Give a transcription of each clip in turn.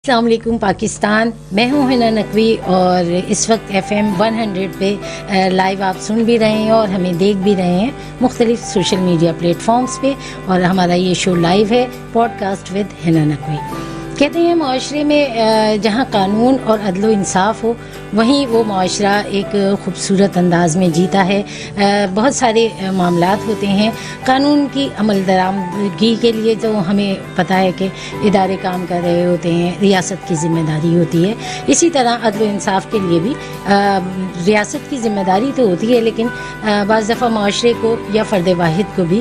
अस्सलाम वालेकुम पाकिस्तान, मैं हूं हिना नकवी और इस वक्त FM 100 पे लाइव आप सुन भी रहे हैं और हमें देख भी रहे हैं मुख्तलिफ सोशल मीडिया प्लेटफॉर्म्स पे। और हमारा ये शो लाइव है, पॉडकास्ट विद हिना नकवी। कहते हैं माशरे में जहाँ कानून और अदल इंसाफ हो वहीं वो माशरा एक खूबसूरत अंदाज में जीता है। बहुत सारे मामलात होते हैं कानून की अमल दरामदगी के लिए, तो हमें पता है कि इदारे काम कर रहे होते हैं, रियासत की ज़िम्मेदारी होती है। इसी तरह अदल इंसाफ के लिए भी रियासत की ज़िम्मेदारी तो होती है, लेकिन बाज़ दफ़ा माशरे को या फ़र्द वाहिद को भी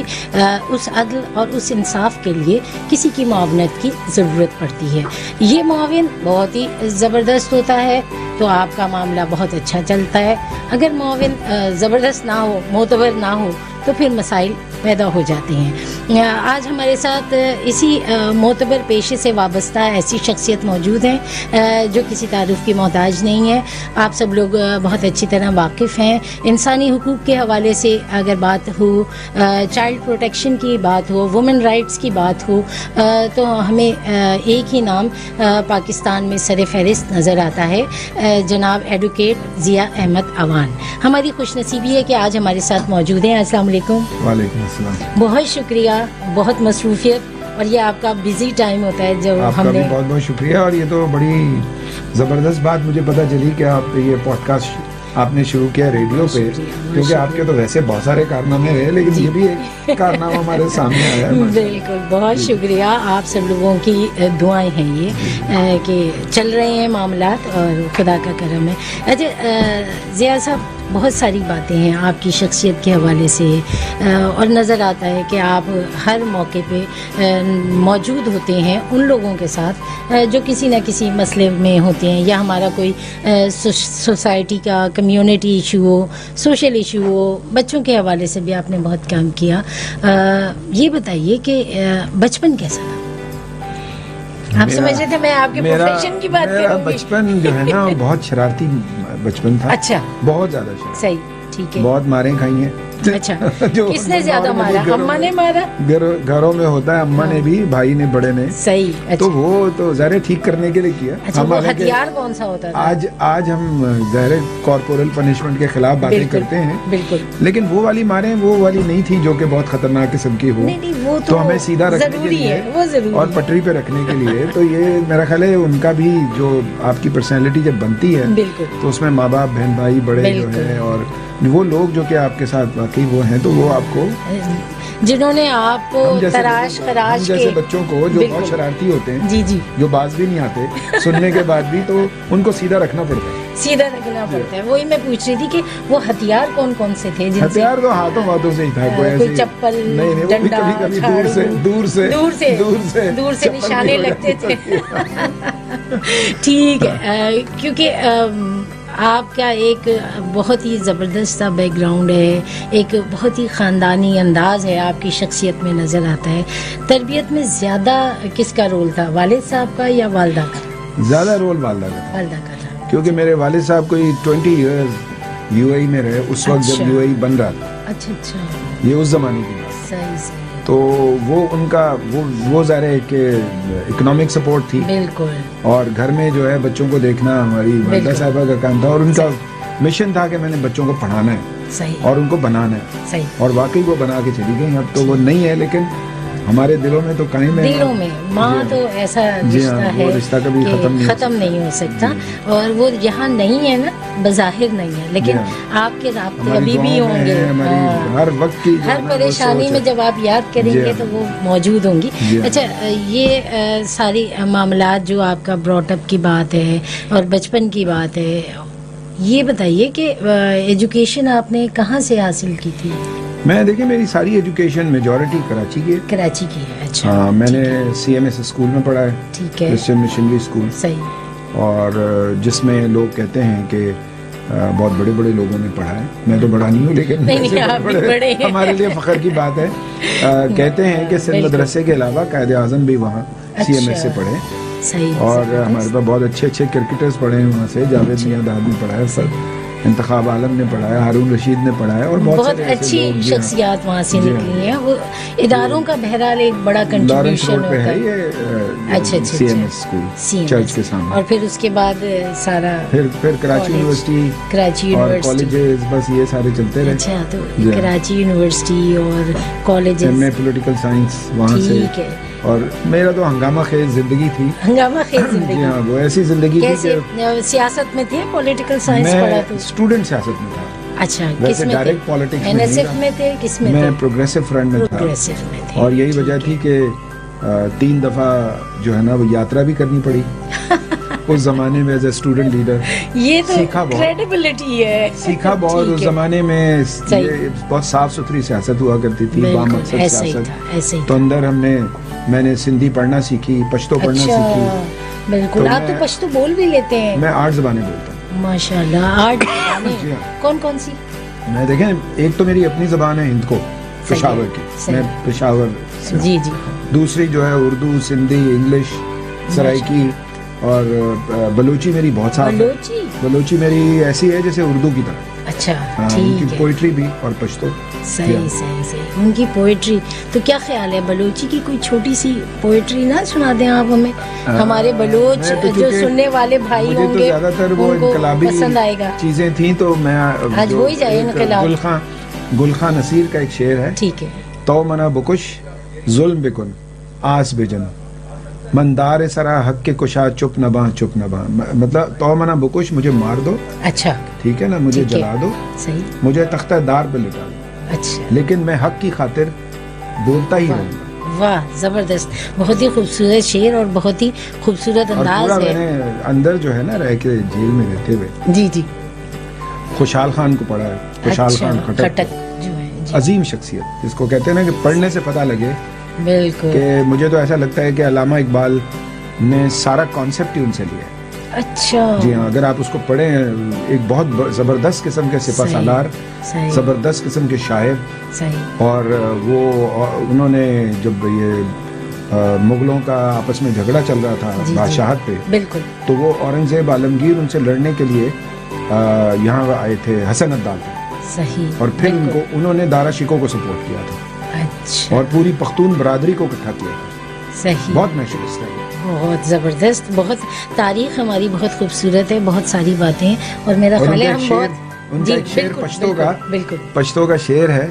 उस अदल और उस इंसाफ के लिए किसी की मुआवनत की ज़रूरत पड़ती है। ये मुआविन बहुत ही ज़बरदस्त होता है तो आपका मामला बहुत अच्छा चलता है। अगर मुआविन ज़बरदस्त ना हो, मोतबर ना हो, तो फिर मसाइल पैदा हो जाते हैं। आज हमारे साथ इसी मोतबर पेशे से वाबस्ता ऐसी शख्सियत मौजूद हैं जो किसी तारुफ की मोहताज नहीं है। आप सब लोग बहुत अच्छी तरह वाकिफ़ हैं। इंसानी हुकूक के हवाले से अगर बात हो, चाइल्ड प्रोटेक्शन की बात हो, वुमेन राइट्स की बात हो, तो हमें एक ही नाम पाकिस्तान में सर फहरिस्त नज़र आता है, जनाब एडवोकेट ज़िया अहमद अवान। हमारी खुशनसीबी है कि आज हमारे साथ मौजूद हैं। अस्सलाम वालेकुम। वालेकुम अस्सलाम। बहुत शुक्रिया, बहुत मसरूफियत, और ये आपका बिजी टाइम होता है जब हमने भी बहुत बहुत शुक्रिया। और ये तो बड़ी ज़बरदस्त बात मुझे पता चली कि आप ये पॉडकास्ट आपने शुरू किया रेडियो पे, क्योंकि आपके तो वैसे बहुत सारे कारनामे रहे, लेकिन ये भी एक कारनामा हमारे सामने आया है। बिल्कुल, बहुत शुक्रिया। आप सब लोगों की दुआएं हैं ये कि चल रहे हैं मामलात और खुदा का करम है। अच्छा ज़िया साहब, बहुत सारी बातें हैं आपकी शख्सियत के हवाले से और नज़र आता है कि आप हर मौके पे मौजूद होते हैं उन लोगों के साथ जो किसी न किसी मसले में होते हैं, या हमारा कोई सोसाइटी का कम्युनिटी इशू हो, सोशल इशू हो, बच्चों के हवाले से भी आपने बहुत काम किया। ये बताइए कि बचपन कैसा था? आप समझ रहे थे मैं आपके प्रोफेशन की बात करूंगी। बचपन जो है ना बहुत शरारती बचपन था। अच्छा, बहुत ज्यादा शरारती। सही, ठीक है। बहुत मारें खाई हैं। अच्छा, किसने ज्यादा मारा? अम्मा ने मारा? घरों में होता है, अम्मा ने भी, भाई ने, बड़े ने। सही। अच्छा। तो वो तो ज़ाहिर ठीक करने के लिए किया। अच्छा, वो हथियार कौन सा होता था? आज हम ज़ाहिर कॉर्पोरल पनिशमेंट के खिलाफ बातें करते हैं, बिल्कुल, लेकिन वो वाली मारें वो वाली नहीं थी जो कि बहुत खतरनाक किस्म की हो। नहीं, वो तो हमें सीधा रखने के लिए वो जरूरी और पटरी पे रखने के लिए, तो ये मेरा ख्याल है उनका भी जो आपकी पर्सनैलिटी जब बनती है तो उसमें माँ बाप, बहन भाई, बड़े जो है और वो लोग जो कि आपके साथ वाकई वो हैं, तो वो आपको जिन्होंने आपको तराश खराश जैसे बच्चों को जो बहुत शरारती होते हैं, जी, जो बाज भी नहीं आते सुनने के बाद भी, तो उनको सीधा रखना पड़ता है। सीधा रखना पड़ता है। वही मैं पूछ रही थी कि वो हथियार कौन कौन से थे? हथियार तो हाथों से ही था। कोई चप्पल, डंडा, कभी दूर से निशाने लगते थे। ठीक है, क्योंकि आपका एक बहुत ही ज़बरदस्त सा बैकग्राउंड है, एक बहुत ही ख़ानदानी अंदाज़ है आपकी शख्सियत में नज़र आता है। तरबियत में ज़्यादा किसका रोल था, वालिद साहब का या वालदा का? ज़्यादा रोल वालदा का था, क्योंकि मेरे वालिद साहब कोई 20 इयर्स UAE में रहे उस वक्त जब UAE बन रहा था। अच्छा, ये उस ज़माने की बात। सही। तो वो उनका वो ज़ाहिर है कि इकोनॉमिक सपोर्ट थी, बिल्कुल, और घर में जो है बच्चों को देखना हमारी वालिदा साहिबा का काम था, और उनका मिशन था कि मैंने बच्चों को पढ़ाना है। सही। और उनको बनाना है। सही। और वाकई वो बना के चली गई। अब तो वो नहीं है, लेकिन हमारे दिलों में तो कायम है। दिलों में माँ तो ऐसा रिश्ता है, रिश्ता कभी खत्म नहीं हो सकता, और वो यहाँ नहीं है ना, बजाहिर नहीं है, लेकिन आपके राब्ते अभी भी होंगे। हर वक्त की हर परेशानी में जब आप याद करेंगे तो वो मौजूद होंगी। अच्छा, ये सारी मामलात जो आपका ब्रॉटअप की बात है और बचपन की बात है, ये बताइए कि एजुकेशन आपने कहाँ से हासिल की थी? मैं देखिए, मेरी सारी एजुकेशन मेजॉरिटी कराची की है। अच्छा। हाँ, मैंने CMS स्कूल में पढ़ा है, ठीक है, क्रिश्चियन मिशनरी स्कूल। सही। और जिसमें लोग कहते हैं कि बहुत बड़े बड़े लोगों ने पढ़ा है। मैं तो बड़ा नहीं हूँ, लेकिन बड़े हमारे लिए फख्र की बात है। कहते हैं कि सिंध मदरसे के अलावा कायद आज़म भी वहाँ CMS से पढ़े। सही। और हमारे पास बहुत अच्छे क्रिकेटर्स पढ़े हैं वहाँ से। जावेद मियां दाद ने पढ़ा है, इंतखाब आलम ने पढ़ाया, हारून रशीद ने पढ़ाया और बहुत अच्छी शख्सियात वहाँ से निकली हैं। वो इदारों का बहरहाल एक बड़ा कंट्रीब्यूशन होता है। अच्छा CMS स्कूल चर्च के सामने। और फिर उसके बाद सारा फिर कराची यूनिवर्सिटी और कॉलेजेस, बस ये सारे चलते रहे। अच्छा, तो कराची यूनिवर्सिटी और कॉलेजेस में पॉलिटिकल साइंस वहाँ से। और मेरा तो हंगामा खेज जिंदगी थी। हंगामा खेज जिंदगी। हाँ, वो ऐसी जिंदगी थी कि सियासत में थे, पॉलिटिकल साइंस पढ़ा तो स्टूडेंट सियासत में था। अच्छा, वैसे डायरेक्ट पॉलिटिक्स में NSF में थे, किसमें थे? मैं प्रोग्रेसिव फ्रंट में था। और यही वजह थी कि 3 दफा जो है ना वो यात्रा भी करनी पड़ी उस जमाने में एज ए स्टूडेंट लीडर। ये तो क्रेडिबिलिटी है। सीखा बहुत उस जमाने में। बहुत साफ सुथरी सियासत हुआ करती थी, बामकसद सियासत। तो अंदर मैंने सिंधी पढ़ना सीखी, पश्तो पढ़ना सीखी। बिल्कुल। आप तो पश्तो बोल भी लेते हैं? मैं 8 ज़बानें बोलता हूँ। माशाल्लाह, 8 ज़बानें। कौन कौन सी? मैं देखें, एक तो मेरी अपनी ज़बान है हिंद को, पेशावर की, मैं पेशावर। जी। दूसरी जो है उर्दू, सिंधी, इंग्लिश, सराइकी और बलूची मेरी बहुत सारी। बलूची मेरी ऐसी है जैसे उर्दू की तरह। अच्छा, ठीक है। पोइट्री भी और पश्तो। सही। उनकी पोइट्री तो क्या ख्याल है, बलूची की कोई छोटी सी पोइट्री ना सुना दें आप हमें? हमारे बलूच जो सुनने वाले भाई होंगे, ज्यादातर वो इनकलाबी पसंद आएगा चीजें थी, तो मैं आज हो ही जाए इनकलाब। गुलखां नसीर का एक शेर है। ठीक है। तो मना बुकुश जुल्म बिकुन आस बेजन मंदार सरा हक के कुशा चुप नबा चुप नबा। मतलब तो मना बुकुश, मुझे मार दो। अच्छा, ठीक है ना, मुझे जला दो, सही, मुझे तख्ता दार पे लिटा दो। अच्छा, लेकिन मैं हक की खातिर बोलता ही रहूंगा। वाह, जबरदस्त, बहुत ही खूबसूरत शेर और बहुत ही खूबसूरत अंदाज है। मैंने अंदर जो है ना रह के जेल में रहते हुए जी खुशहाल खान को पढ़ा है। खुशहाल खान खटक जो है, अजीम शख्सियत, जिसको कहते हैं ना कि पढ़ने से पता लगे। बिल्कुल। कि मुझे तो ऐसा लगता है कि अल्लामा इकबाल ने सारा कॉन्सेप्ट ही उनसे लिया है। अच्छा। जी हाँ, अगर आप उसको पढ़ें, एक बहुत जबरदस्त किस्म के सिपा सालार, जबरदस्त किस्म के शायर। सही। और वो उन्होंने जब ये मुगलों का आपस में झगड़ा चल रहा था बादशाहत पे, बिल्कुल, तो वो औरंगजेब आलमगीर उनसे लड़ने के लिए यहाँ आए थे हसन अब्दाल पे। सही। और फिर उन्होंने दारा शिकोह को सपोर्ट किया था। अच्छा। और पूरी पख्तून बरादरी को इकट्ठा किया। सही। बहुत नेशनलिस्ट है, बहुत जबरदस्त। बहुत तारीख हमारी बहुत खूबसूरत है, बहुत सारी बातें। और मेरा ख्याल है हम बहुत उनका शेर पश्तो का, बिल्कुल पश्तो का शेर है,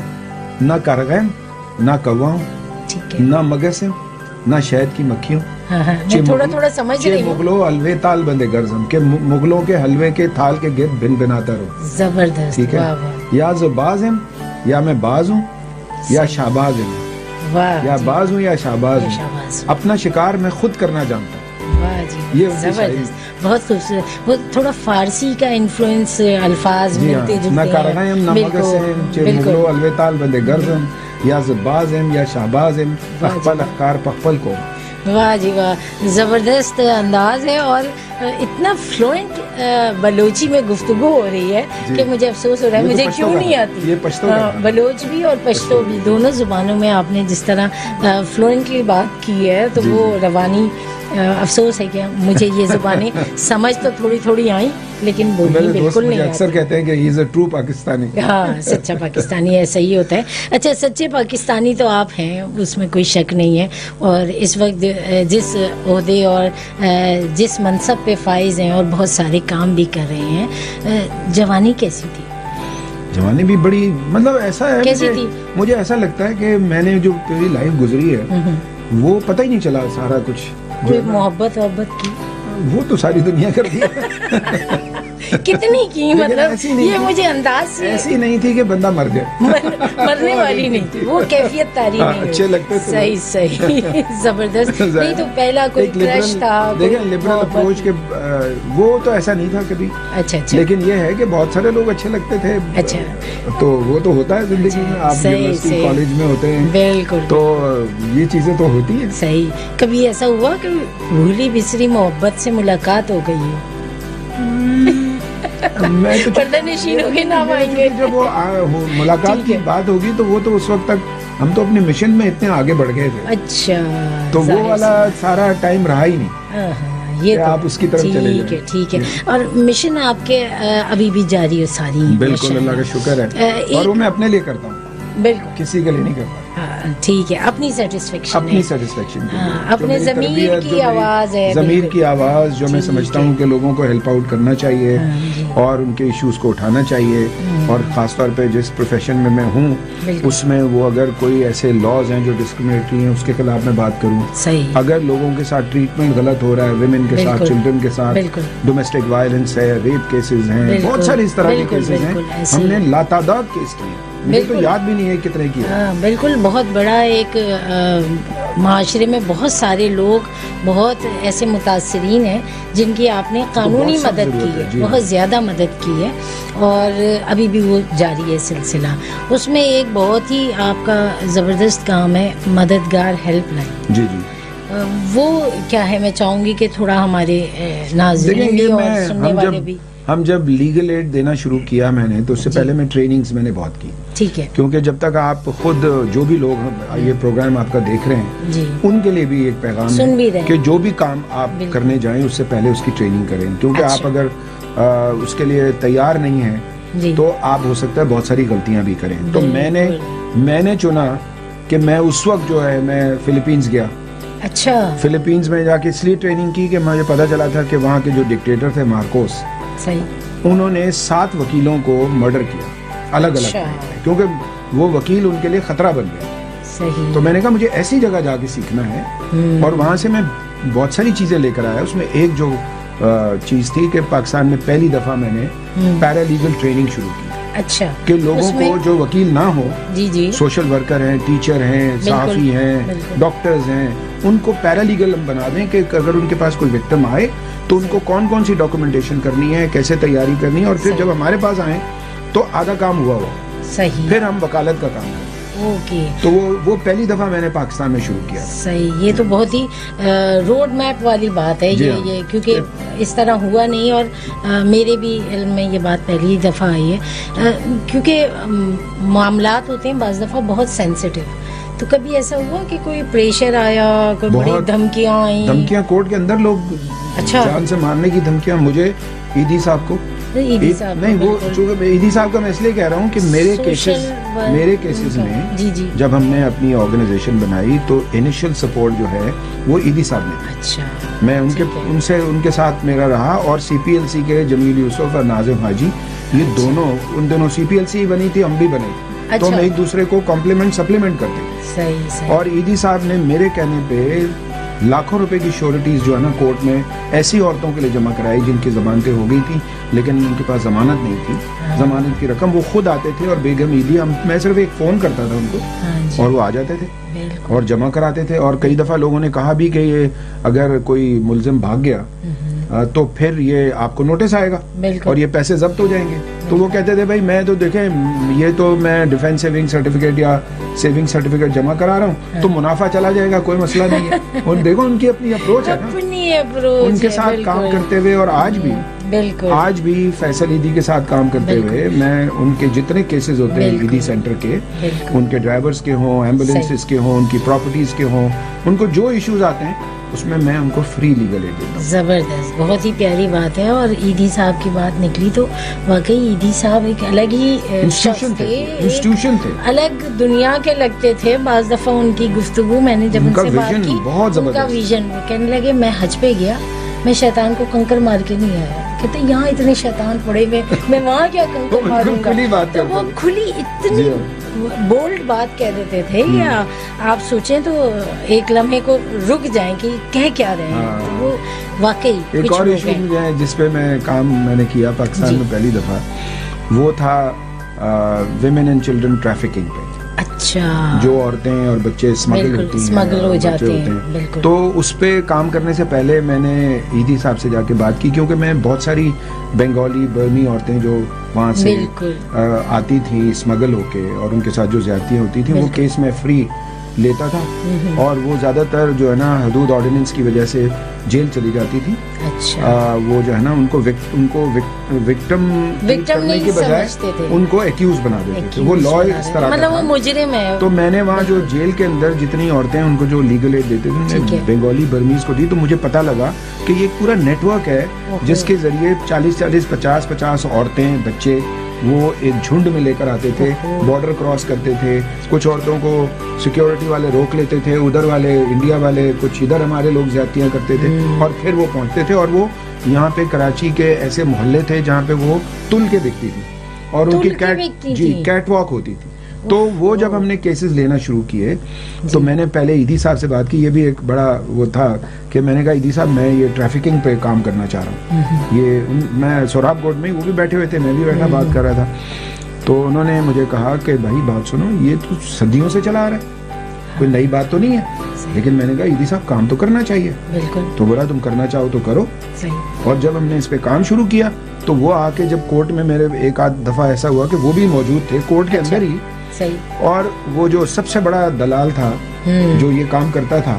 ना कारगैम ना कौवा, ना मगरसिम ना शहद की मक्खियों। थोड़ा समझ रही हूं। मुगलों हलवे ताल बंदे गर्जम के, मुगलों के हलवे के थाल के गिर्द भिन भिनाता रहो। जबरदस्त। ठीक है। या जो बाज हूँ या मैं बाज हूँ या शाहबाज हूँ, या बाज हूँ या शाहबाज हूँ, अपना शिकार मैं खुद करना जानता हूँ। वाह जी, ये जबरदस्त, बहुत खूबसूरत। वो थोड़ा फारसी का इन्फ्लुएंस अल्फाज मिलते जुलते हैं। ना कारगैम ना मगरसिम, मुगलों हलवे ताल बंदे गर्जम, या ज़बाज़ हम या शाहबाज हम, पखपल अखकार पखपल को। वाह जी वाह, ज़बरदस्त अंदाज है। और इतना फ्लुएंट बलोची में गुफ्तगू हो रही है कि मुझे अफसोस हो रहा है, मुझे क्यों नहीं आती। ये पश्तो बलोच भी और पश्तो भी, दोनों जुबानों में आपने जिस तरह फ्लुएंटली बात की है, तो वो रवानी अफसोस है कि मुझे ये जुबानें समझ तो थोड़ी थोड़ी आई, लेकिन बोलनी बिल्कुल नहीं आती। अक्सर कहते हैं कि he is a true Pakistani. हाँ, सच्चा पाकिस्तानी ऐसा ही होता है। अच्छा, सच्चे पाकिस्तानी तो आप हैं, उसमें कोई शक नहीं है। और इस वक्त जिस ओहदे और जिस मनसब पे फाइज हैं और बहुत सारे काम भी कर रहे हैं, जवानी कैसी थी? जवानी भी बड़ी, मतलब ऐसा है, कैसी थी? मुझे ऐसा लगता है कि मैंने जो पूरी लाइफ गुजरी है वो पता ही नहीं चला सारा कुछ। कोई मोहब्बत की वो तो सारी दुनिया करती है। कितनी की, मतलब ये मुझे अंदाज से ऐसी नहीं थी कि बंदा मर जाए। मरने वाली नहीं थी, वो कैफियत तारी नहीं। अच्छे लगते थे। सही जबरदस्त। नहीं तो पहला कोई क्रश था, देखिए लिबरल अप्रोच के, वो तो ऐसा नहीं था कभी। अच्छा। लेकिन ये है कि बहुत सारे लोग अच्छे लगते थे। अच्छा। तो वो तो होता है जिंदगी में, आप यूनिवर्सिटी कॉलेज में होते हैं, बिल्कुल, तो ये चीजें तो होती है। सही। कभी ऐसा हुआ कि भूली बिसरी मोहब्बत से मुलाकात हो गई हो? मैं तो पर्दानशीनों के नाम आएंगे। जब वो मुलाकात की बात होगी तो वो तो उस वक्त तक हम तो अपने मिशन में इतने आगे बढ़ गए थे। अच्छा। तो वो वाला सारा टाइम रहा ही नहीं। ये तो आप उसकी तरफ चले जाएं। ठीक है। और मिशन आपके अभी भी जारी और सारी? बिल्कुल, अल्लाह का शुक्र है। और वो मैं अपने लिए करता हूँ, बिल्कुल, किसी के लिए नहीं करता। ठीक है, अपनी सेटिस्फेक्शन, अपनी सेटिस्फेक्शन, अपने ज़मीर की आवाज़ है, ज़मीर की आवाज़ जो मैं समझता हूँ कि लोगों को हेल्प आउट करना चाहिए और उनके इश्यूज को उठाना चाहिए। और ख़ास तौर पे जिस प्रोफेशन में मैं हूँ उसमें वो अगर कोई ऐसे लॉज हैं जो डिस्क्रिमिनेटरी हैं उसके खिलाफ मैं बात करूँ। अगर लोगों के साथ ट्रीटमेंट गलत हो रहा है, विमेन के साथ, चिल्ड्रन के साथ, डोमेस्टिक वायलेंस है, रेप केसेस हैं, बहुत सारे इस तरह के केसेस हैं, हमने लातादाद केस किए, मुझे तो याद भी नहीं है कितने की। बिल्कुल, बहुत बड़ा एक माशरे में बहुत सारे लोग, बहुत ऐसे मुतासरीन हैं जिनकी आपने कानूनी मदद की है, बहुत ज़्यादा मदद की है और अभी भी वो जारी है सिलसिला। उसमें एक बहुत ही आपका ज़बरदस्त काम है मददगार हेल्पलाइन। जी जी, वो क्या है, मैं चाहूँगी कि थोड़ा हमारे नाज़रीन भी और सुनने वाले भी। हम जब लीगल एड देना शुरू किया मैंने, तो उससे पहले मैं ट्रेनिंग्स मैंने बहुत की। ठीक है, क्योंकि जब तक आप खुद, जो भी लोग ये प्रोग्राम आपका देख रहे हैं जी, उनके लिए भी एक पैगाम है कि जो भी काम आप करने जाएं उससे पहले उसकी ट्रेनिंग करें। क्योंकि आप अगर उसके लिए तैयार नहीं हैं तो आप हो सकता है बहुत सारी गलतियां भी करें। तो मैंने चुना कि मैं उस वक्त जो है मैं फिलीपींस गया। अच्छा, फिलीपींस में जाके इसलिए ट्रेनिंग की कि मुझे पता चला था कि वहाँ के जो डिक्टेटर थे मार्कोस, सही, उन्होंने 7 वकीलों को मर्डर किया अलग अलग, क्योंकि वो वकील उनके लिए खतरा बन गया। सही। तो मैंने कहा मुझे ऐसी जगह जाके सीखना है और वहाँ से मैं बहुत सारी चीजें लेकर आया। उसमें एक जो चीज थी कि पाकिस्तान में पहली दफा मैंने पैरालीगल ट्रेनिंग शुरू की। अच्छा, कि लोगों को जो वकील ना हो, जी, सोशल वर्कर हैं, टीचर हैं, सहाफी हैं, डॉक्टर्स हैं, उनको पैरालीगल हम बना दें कि अगर उनके पास कोई विक्टिम आए तो उनको कौन कौन सी डॉक्यूमेंटेशन करनी है, कैसे तैयारी करनी है, और फिर जब हमारे पास आए तो आधा काम हुआ। सही। फिर हम वकालत का काम करें। ओके। तो वो पहली दफा मैंने पाकिस्तान में शुरू किया। सही, ये तो बहुत ही रोड मैप वाली बात है ये क्योंकि इस तरह हुआ नहीं और मेरे भी इल्म में ये बात पहली दफा आई है क्योंकि मामलात होते हैं बाज़ दफा बहुत सेंसिटिव। तो कभी ऐसा हुआ कि कोई प्रेशर आया, कोई बड़ी धमकियां आई? धमकियां कोर्ट के अंदर, लोग जान से मारने की धमकियां। मुझे ईदी साहब को नहीं, वो चूंकि ईदी साहब का मैं इसलिए कह रहा हूँ कि मेरे केसेस में जी। जब हमने अपनी ऑर्गेनाइजेशन बनाई तो इनिशियल सपोर्ट जो है वो ईदी साहब ने। अच्छा, मैं उनके साथ मेरा रहा। और CPLC के जमील यूसुफ और नाजिम हाजी, ये दोनों, उन दोनों CPLC बनी थी, हम भी बने। अच्छा। तो हम एक दूसरे को कॉम्प्लीमेंट सप्लीमेंट करते। सही। और ईदी साहब ने मेरे कहने पे लाखों रुपए की श्योरिटीज जो है ना कोर्ट में ऐसी औरतों के लिए जमा कराई जिनकी जमानतें हो गई थी लेकिन उनके पास जमानत नहीं थी। जमानत की रकम वो खुद आते थे और बेगम ईदी, मैं सिर्फ एक फोन करता था उनको और वो आ जाते थे और जमा कराते थे। और कई दफा लोगों ने कहा भी कि ये अगर कोई मुलजिम भाग गया तो फिर ये आपको नोटिस आएगा और ये पैसे जब्त हो जाएंगे। तो वो कहते थे भाई मैं तो देखें, ये तो मैं डिफेंस सेविंग सर्टिफिकेट या सेविंग सर्टिफिकेट जमा करा रहा हूँ तो मुनाफा चला जाएगा, कोई मसला नहीं है। और देखो उनकी अपनी अप्रोच है ना, उनके साथ काम करते हुए। और आज भी फैसल ईदी के साथ काम करते हुए मैं उनके जितने केसेस होते हैं ईदी सेंटर के, उनके ड्राइवर्स के हों, एम्बुलेंसेस के हों, उनकी प्रॉपर्टीज के हों, उनको जो इश्यूज आते हैं उसमें मैं उनको फ्री लीगल एड देता हूं। जबरदस्त, बहुत ही प्यारी बात है। और ईदी साहब की बात निकली तो वाकई ईदी साहब एक अलग ही इंस्टीट्यूशन थे, अलग दुनिया के लगते थे। बाज़ दफा उनकी गुफ्तगू मैंने जब उनसे बात की, उनका विजन, कहने लगे मैं हज पे गया, मैं शैतान को कंकर मार के नहीं आया। कहते यहाँ इतने शैतान पड़े हुए, मैं वहाँ क्या कंकर मारूंगा। तो वो खुली इतनी बोल्ड बात कह देते थे या आप सोचें तो एक लम्हे को रुक जाएं कि कह क्या रहे हैं। तो वो वाकई एक और इशू जिसपे मैं काम मैंने किया पाकिस्तान में पहली दफा, वो था विमेन एंड चिल्ड्रन ट्रैफिकिंग पे। अच्छा, जो औरतें और बच्चे स्मगल हो जाते हैं। तो उस पे काम करने से पहले मैंने ईदी साहब से जाके बात की, क्योंकि मैं बहुत सारी बंगाली बर्मी औरतें जो वहाँ से आती थी स्मगल होके और उनके साथ जो ज्यादतियाँ होती थी वो केस में फ्री लेता था और वो ज़्यादातर जो है ना हदूद ऑर्डिनेंस की वजह से जेल चली जाती थी। अच्छा। वो जो है ना उनको विक्टिम करने के बजाय उनको एक्यूज बना देते थे। वो लॉ इस तरह मतलब वो मुजरिम है। तो मैंने वहाँ जो जेल के अंदर जितनी औरतें हैं उनको जो लीगल एड देते थे मैं बंगाली बर्मीज को दी, तो मुझे पता लगा कि ये पूरा नेटवर्क है जिसके जरिए 40-40, 50-50 औरतें बच्चे वो एक झुंड में लेकर आते थे, बॉर्डर क्रॉस करते थे। कुछ औरतों को सिक्योरिटी वाले रोक लेते थे, उधर वाले इंडिया वाले, कुछ इधर हमारे लोग ज्यादतियां करते थे और फिर वो पहुंचते थे। और वो यहाँ पे कराची के ऐसे मोहल्ले थे जहाँ पे वो तुल के बिकती थी और उनकी कैट वॉक होती थी। तो वो जब हमने केसेस लेना शुरू किए तो मैंने पहले ईदी साहब से बात की। ये भी एक बड़ा वो था कि मैंने कहा ईदी साहब मैं ये ट्रैफिकिंग पे काम करना चाह रहा हूँ। ये मैं सोराब कोर्ट में, वो भी बैठे हुए थे, मैं भी बैठा बात कर रहा था। तो उन्होंने मुझे कहा कि भाई बात सुनो, ये तो सदियों से चला आ रहा है, कोई नई बात तो नहीं है। लेकिन मैंने कहा ईदी साहब काम तो करना चाहिए। तो बोला तुम करना चाहो तो करो। और जब हमने इस पे काम शुरू किया तो वो आके जब कोर्ट में मेरे एक आध दफा ऐसा हुआ कि वो भी मौजूद थे कोर्ट के अंदर ही। सही। और वो जो सबसे बड़ा दलाल था जो ये काम करता था,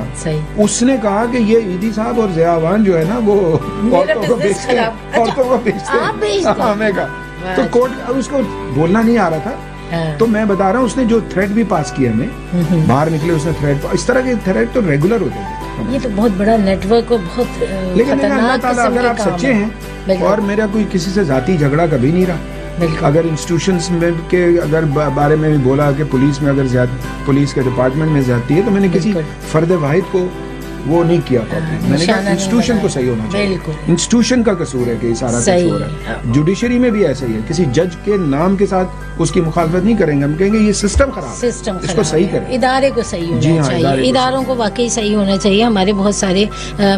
उसने कहा कि ये ईदी साहब और ज़ियावान जो है ना वो औरतों को बेचते हैं हमें का। तो कोर्ट उसको बोलना नहीं आ रहा था। तो मैं बता रहा हूँ उसने जो थ्रेट भी पास किया हमें, बाहर निकले उसने थ्रेट, इस तरह के थ्रेट तो रेगुलर होते थे। ये तो बहुत बड़ा नेटवर्क और बहुत लेकिन अल्लाह ताला अगर आप सच्चे हैं, और मेरा कोई किसी से जाती झगड़ा कभी नहीं रहा। अगर इंस्टीट्यूशंस में के अगर बारे में भी बोला कि पुलिस में अगर पुलिस के डिपार्टमेंट में जाती है तो मैंने किसी फर्द वाहिद को वो नहीं किया। मैंने कहा इंस्टीट्यूशन को सही होना चाहिए, इंस्टीट्यूशन का कसूर है कि सारा कसूर है। जुडिशरी में भी ऐसा ही है, किसी जज के नाम के साथ उसकी मुखालफत नहीं करेंगे, हम कहेंगे ये सिस्टम खराब है, इसको सही करें। इदारे को सही होना चाहिए, इदारों को वाकई सही होना चाहिए। हमारे बहुत सारे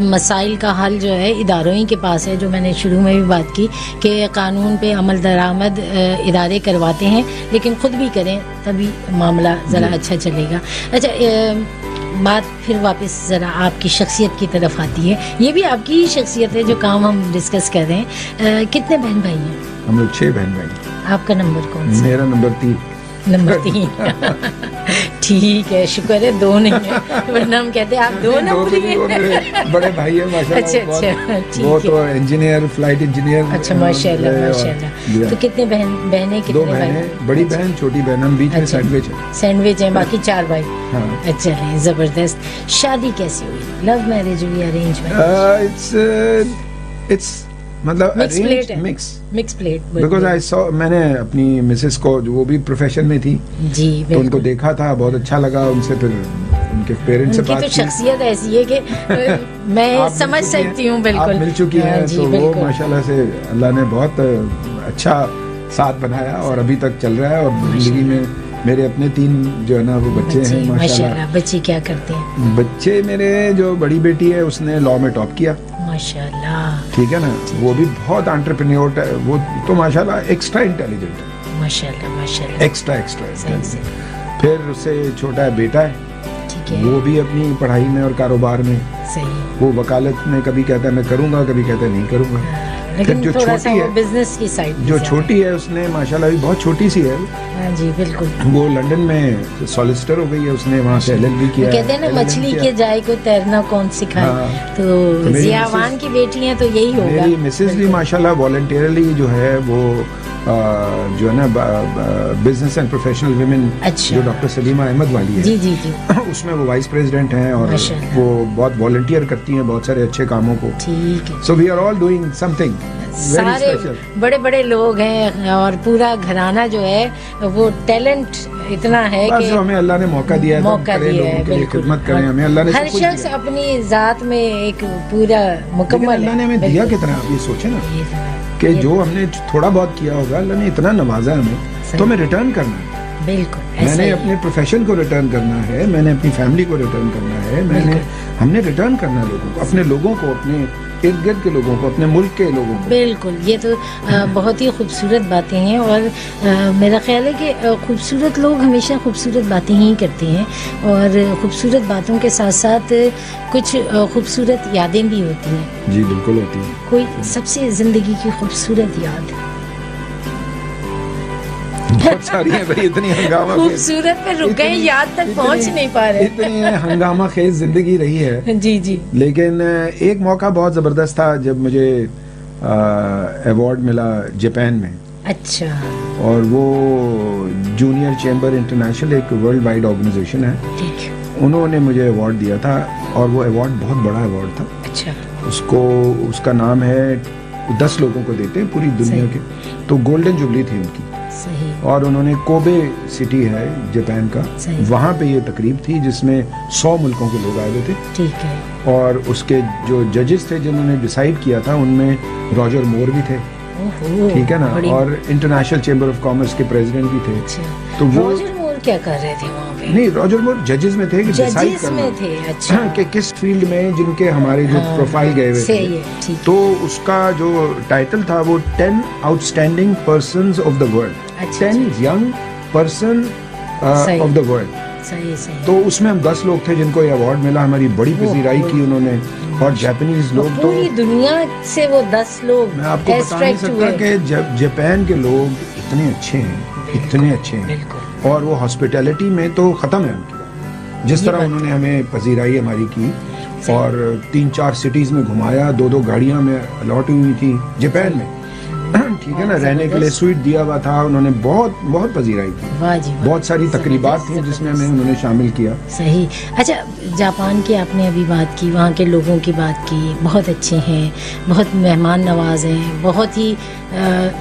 मसाइल का हल जो है इदारों ही के पास है, जो मैंने शुरू में भी बात की कि कानून पे अमल दरामद इदारे करवाते हैं, लेकिन खुद भी करें तभी मामला ज़रा अच्छा चलेगा। अच्छा, बात फिर वापस ज़रा आपकी शख्सियत की तरफ आती है। ये भी आपकी ही शख्सियत है जो काम हम डिस्कस कर रहे हैं। कितने बहन भाई हैं? हम लोग 6 बहन भाई। आपका नंबर कौन सा? मेरा नंबर 3। नंबर 3 ठीक है, शुक्र है 2 नहीं है, वरना हम कहते हैं आप 2 नंबर हैं। बड़े भाई है माशाल्लाह। अच्छा, वो तो इंजीनियर, फ्लाइट इंजीनियर। अच्छा, माशाल्लाह माशाल्लाह। तो कितने बहनें? 2 बहनें, बड़ी बहन छोटी बहन, हम बीच में सैंडविच है, बाकी 4 भाई। अच्छा है, जबरदस्त। शादी कैसी हुई? लव मैरिज हुई, अरेंज मैरिज? इट्स मतलब mix plate because I saw, मैंने अपनी मिसेस को जो वो भी प्रोफेशन में थी जी, तो उनको देखा था, बहुत अच्छा लगा उनसे, फिर उनके पेरेंट्स से बात की। तो शख्सियत ऐसी है कि मैं समझ सकती हूँ। बिल्कुल आप मिल चुकी हैं तो वो माशाल्लाह से अल्लाह ने बहुत अच्छा साथ बनाया और अभी तक चल रहा है। और जिंदगी में मेरे अपने 3 जो है ना वो बच्चे हैं माशाल्लाह। बच्चे क्या करते हैं? बच्चे मेरे जो बड़ी बेटी है उसने लॉ में टॉप किया माशाल्लाह, ठीक है ना, वो भी बहुत एंटरप्रेन्योर है, वो तो माशाल्लाह एक्स्ट्रा इंटेलिजेंट है, माशाल्लाह एक्स्ट्रा फिर उससे छोटा है बेटा है, ठीक है, वो भी अपनी पढ़ाई में और कारोबार में सही, वो वकालत में कभी कहता है मैं करूंगा, कभी कहता है नहीं करूंगा। लेकिन जो छोटी है बिजनेस की साइड, जो छोटी है उसने माशाल्लाह भी बहुत छोटी सी है। हाँ जी बिल्कुल, वो लंदन में सॉलिसिटर हो गई है, उसने वहाँ से LLB किया। कहते हैं ना मछली के जाए को तैरना कौन सिखाए। हाँ, तो ज़ियावान की बेटी है तो यही होगा। मेरी मिसेज भी माशाल्लाह वॉलंटियरली जो है वो जो है ना बिजनेस एंड प्रोफेशनल विमेन जो डॉक्टर सलीमा अहमद वाली है, जी जी जी, उसमें वो वाइस प्रेसिडेंट हैं और वो बहुत वॉलंटियर करती हैं बहुत सारे अच्छे कामों को। ठीक है, so we are all doing something. सारे बड़े बड़े लोग हैं और पूरा घराना जो है वो टैलेंट इतना है कि हमें अल्लाह ने मौका दिया है, मौका दिया है, खिदमत करें, हमें अल्लाह ने हर शख्स अपनी जात में एक पूरा मुकम्मल। अल्लाह ने हमें दिया कितना, आप ये सोचे ना कि जो हमने थोड़ा बहुत किया होगा, अल्लाह ने इतना नवाजा हमें, तो हमें रिटर्न करना है। बिल्कुल, मैंने अपने प्रोफेशन को रिटर्न करना है, मैंने अपनी फैमिली को रिटर्न करना है, हमने रिटर्न करना है लोगों को, अपने लोगों को, अपने इर्द गिर्द के लोगों को, अपने मुल्क के लोगों को। बिल्कुल, ये तो बहुत ही खूबसूरत बातें हैं और मेरा ख्याल है कि खूबसूरत लोग हमेशा खूबसूरत बातें ही करते हैं और खूबसूरत बातों के साथ साथ कुछ खूबसूरत यादें भी होती हैं। जी बिल्कुल होती हैं। कोई सबसे ज़िंदगी की खूबसूरत याद? बहुत सारी है भाई, इतनी हंगामा खूबसूरत पे रुक गए, याद तक पहुंच नहीं पा रहे। इतनी हंगामा खेज जिंदगी रही है। जी जी। लेकिन एक मौका बहुत जबरदस्त था जब मुझे अवार्ड मिला जापान में। अच्छा। और वो जूनियर चैम्बर इंटरनेशनल एक वर्ल्ड वाइड ऑर्गेनाइजेशन है, ठीक है, उन्होंने मुझे अवार्ड दिया था और वो अवार्ड बहुत बड़ा अवार्ड था। अच्छा। उसका नाम है 10 लोगों को देते हैं पूरी दुनिया के, तो गोल्डन जुबली थी उनकी। सही। और उन्होंने कोबे सिटी है जापान का, वहाँ पे ये तकरीब थी जिसमें 100 मुल्कों के लोग आए हुए थे। ठीक है। और उसके जो जजेस थे जिन्होंने डिसाइड किया था उनमें रॉजर मोर भी थे, ठीक है ना, और इंटरनेशनल चैम्बर ऑफ कॉमर्स के प्रेसिडेंट भी थे। तो वो रॉजर मोर क्या कर रहे थे वहाँ पे? नहीं, रॉजर मोर जजेस में थे कि डिसाइड करना थे। अच्छा। कि किस फील्ड में जिनके हमारे जो प्रोफाइल गए हुए थे। तो उसका जो टाइटल था वो 10 outstanding persons of the world, 10 young person of the world. तो उसमें हम 10 लोग थे जिनको ये अवार्ड मिला। हमारी बड़ी पजीराई की उन्होंने, और जापानीज लोग तो पूरी दुनिया से वो 10 लोग। मैं आपको बता नहीं सकता कि जापान के लोग इतने अच्छे हैं, इतने अच्छे हैं, और वो हॉस्पिटैलिटी में तो खत्म है उनकी। जिस तरह उन्होंने हमें पजीराई हमारी की और 3-4 सिटीज में घुमाया, 2-2 गाड़ियां में अलॉट हुई थी जापान में, ठीक है ना, रहने के लिए स्वीट दिया हुआ था। उन्होंने बहुत बहुत पजीराई की, बहुत सारी तकरीबात थी जिसमें हमें उन्होंने शामिल किया। सही। अच्छा, जापान की आपने अभी बात की, वहाँ के लोगों की बात की, बहुत अच्छे हैं, बहुत मेहमान नवाज हैं, बहुत ही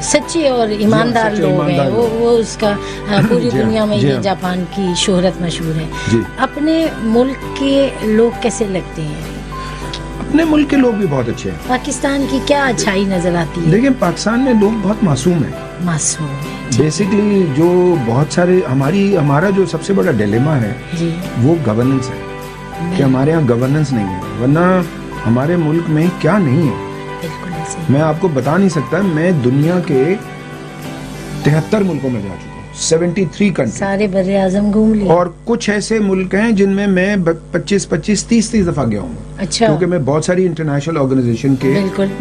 सच्चे और ईमानदार लोग हैं। वो उसका पूरी दुनिया में ये जापान की शोहरत मशहूर है। अपने मुल्क के लोग कैसे लगते हैं? अपने मुल्क के लोग भी बहुत अच्छे हैं। पाकिस्तान की क्या अच्छाई नजर आती है? देखिए, पाकिस्तान में लोग बहुत मासूम हैं। मासूम बेसिकली जो बहुत सारे हमारा जो सबसे बड़ा डिलेमा है वो गवर्नेंस है कि हमारे यहाँ गवर्नेंस नहीं है, वरना हमारे मुल्क में क्या नहीं है। मैं आपको बता नहीं सकता, मैं दुनिया के 73 मुल्कों में जा चुका हूँ, 73 कंट्री, सारे बर्रे आज़म घूम लिए। और कुछ ऐसे मुल्क हैं जिनमें मैं 25-25, 30 दफा गया हूँ। अच्छा। क्योंकि मैं बहुत सारी इंटरनेशनल ऑर्गेनाइजेशन के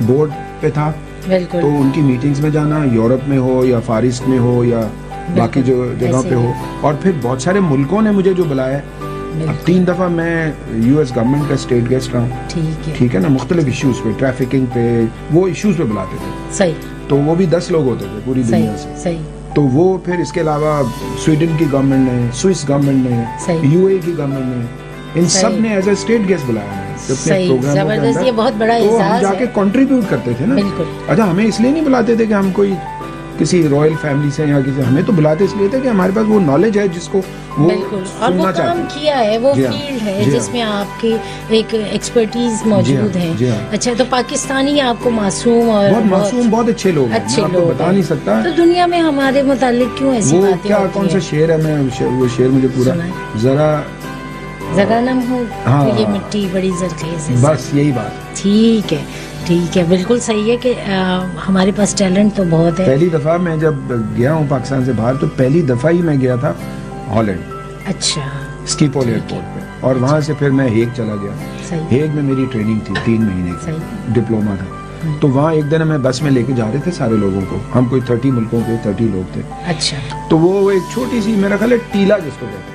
बोर्ड पे था, तो उनकी मीटिंग्स में जाना, यूरोप में हो या फार ईस्ट में हो या बाकी जो जगह पे हो, और फिर बहुत सारे मुल्कों ने मुझे जो बुलाया। अब 3 दफा मैं यूएस गवर्नमेंट का स्टेट गेस्ट रहा हूँ, ठीक है ना, मुख्तलिफ इश्यूज पे, ट्रैफिकिंग पे, वो इश्यूज पे बुलाते थे। सही। तो वो भी 10 लोग होते थे पूरी दुनिया से। सही। तो वो फिर इसके अलावा स्वीडन की गवर्नमेंट ने, स्विस गवर्नमेंट ने, यूएई की गवर्नमेंट ने, इन सब ने एज ए स्टेट गेस्ट बुलाया है अपने प्रोग्रामों के अंदर। ये बहुत बड़ा तो हम जाके कंट्रीब्यूट करते थे ना। अच्छा, हमें इसलिए नहीं बुलाते थे कि हम कोई किसी रॉयल फैमिली से या किसी, हमें तो बुलाते इसलिए थे कि हमारे पास वो नॉलेज है जिसको वो और वो काम किया है, वो फील्ड है जिसमें आपकी एक एक्सपर्टीज मौजूद है। अच्छा, तो पाकिस्तानी आपको मासूम और बहुत मासूम, बहुत अच्छे लोग हैं, मैं आपको बता नहीं सकता। तो दुनिया में हमारे मुतालिक क्यों ऐसी बातें होती हैं? कौन सा शेर है, मैं वो शेर मुझे पूरा जरा नम हो तो ये मिट्टी बड़ी जरखेज है, बस यही बात। ठीक है, ठीक है, बिल्कुल सही है कि हमारे पास टैलेंट तो बहुत है। पहली दफा मैं जब गया हूँ पाकिस्तान से बाहर, तो पहली दफा ही मैं गया था हॉलैंड। अच्छा। स्कीपोल एयरपोर्ट पे, और वहाँ से फिर मैं हेग चला गया। हेग में मेरी ट्रेनिंग थी 3 महीने की, डिप्लोमा था। तो वहाँ एक दिन हमें बस में लेके जा रहे थे सारे लोगों को, हम कोई 30 मुल्कों के 30 लोग थे। अच्छा। तो वो एक छोटी सी, मेरा ख्याल है टीला जिसको कहते हैं,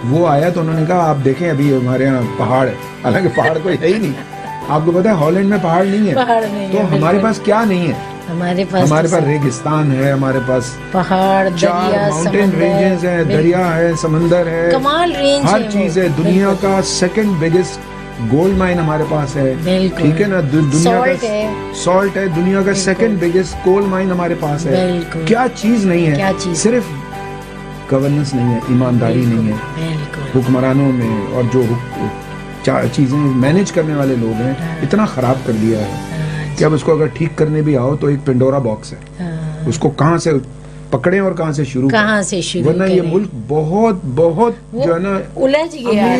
वो आया तो उन्होंने कहा आप देखें अभी हमारे यहाँ पहाड़ है, हालांकि पहाड़ कोई है ही नहीं। आपको पता है हॉलैंड में पहाड़ नहीं है, तो हमारे पास क्या नहीं है? हमारे पास रेगिस्तान है, हमारे पास पहाड़, दरिया, माउंटेन रेंजेस है, दरिया है, समंदर है, कमाल रेंज, हर चीज है। दुनिया का 2nd बिगेस्ट गोल्ड माइन हमारे पास है, ठीक है ना, दुनिया का सॉल्ट है, दुनिया का 2nd बिगेस्ट कोल माइन हमारे पास है। क्या चीज नहीं है? सिर्फ गवर्नेंस नहीं है, ईमानदारी नहीं है हुक्मरानों में, और जो चीजें मैनेज करने वाले लोग हैं, इतना खराब कर दिया है कि अब उसको अगर ठीक करने भी आओ तो एक पेंडोरा बॉक्स है, उसको कहाँ से पकड़े और कहाँ से शुरू, वरना ये मुल्क बहुत बहुत जो है ना उलझ गया है,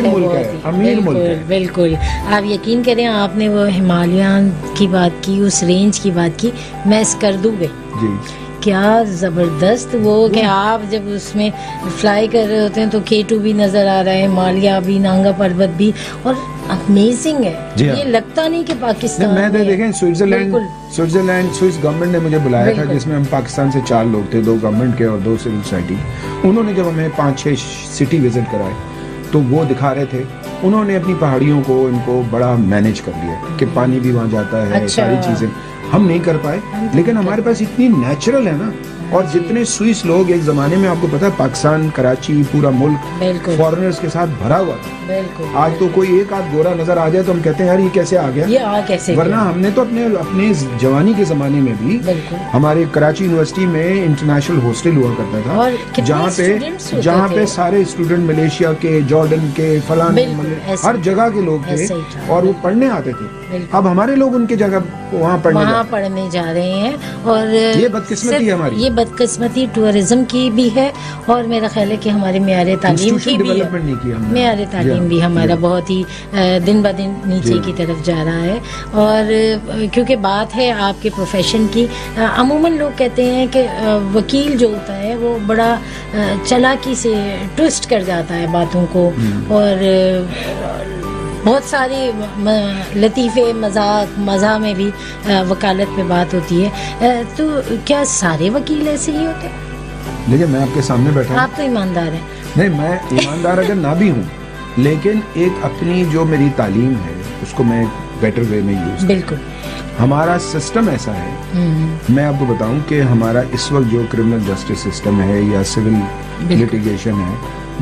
अमीर मुल्क है। बिल्कुल, आप यकीन करें, आपने वो हिमालयन की बात की, उस रेंज की बात की, मैं स्कर्दू गई क्या ज़बरदस्त वो कि आप जब उसमें फ्लाई कर रहे होते हैं तो K2 भी नज़र आ रहा है, हिमालय भी, नांगा पर्वत भी, और अमेजिंग है। ये लगता नहीं कि पाकिस्तान मैं देखें स्विट्जरलैंड स्विस गवर्नमेंट ने मुझे बुलाया था, जिसमें हम पाकिस्तान से 4 लोग थे, 2 गवर्नमेंट के और 2 सिविल सोसाइटी। उन्होंने जब हमें 5-6 सिटी विजिट कराए तो वो दिखा रहे थे, उन्होंने अपनी पहाड़ियों को इनको बड़ा मैनेज कर लिया कि पानी भी वहाँ जाता है। अच्छा। सारी चीजें हम नहीं कर पाए, लेकिन हमारे पास इतनी नेचुरल है ना। और जितने स्विस लोग एक जमाने में, आपको पता है पाकिस्तान, कराची, पूरा मुल्क फॉरेनर्स के साथ भरा हुआ था। आज तो कोई एक आध गोरा नजर आ जाए तो हम कहते हैं यार ये कैसे आ गया, ये आ कैसे वरना हमने तो अपने जवानी के जमाने में भी हमारे कराची यूनिवर्सिटी में इंटरनेशनल हॉस्टल हुआ करता था, जहाँ पे सारे स्टूडेंट मलेशिया के, जॉर्डन के, फलाने हर जगह के लोग थे और वो पढ़ने आते थे। अब हमारे लोग उनकी जगह वहाँ पढ़ने जा रहे हैं। और ये बदकिस्मती है हमारी, ये बदकिस्मती टूरिज्म की भी है, और मेरा ख्याल है कि हमारे मेयार तालीम की भी है। मेयार तालीम भी हमारा बहुत ही दिन ब दिन नीचे की तरफ जा रहा है। और क्योंकि बात है आपके प्रोफेशन की, अमूमन लोग कहते हैं कि वकील जो होता है वो बड़ा चालाकी से ट्विस्ट कर जाता है बातों को, और बहुत सारी लतीफ़े मज़ाक में भी वकालत पे बात होती है। तो क्या सारे वकील ऐसे ही होते हैं? देखिए मैं आपके सामने बैठा हूं। आप तो ईमानदार हैं। नहीं, मैं ईमानदार अगर ना भी हूँ, लेकिन एक अपनी जो मेरी तालीम है उसको मैं बेटर वे में यूज। बिल्कुल। हमारा सिस्टम ऐसा है, मैं आपको बताऊं कि हमारा इस वक्त जो क्रिमिनल जस्टिस सिस्टम है या सिविल लिटिगेशन है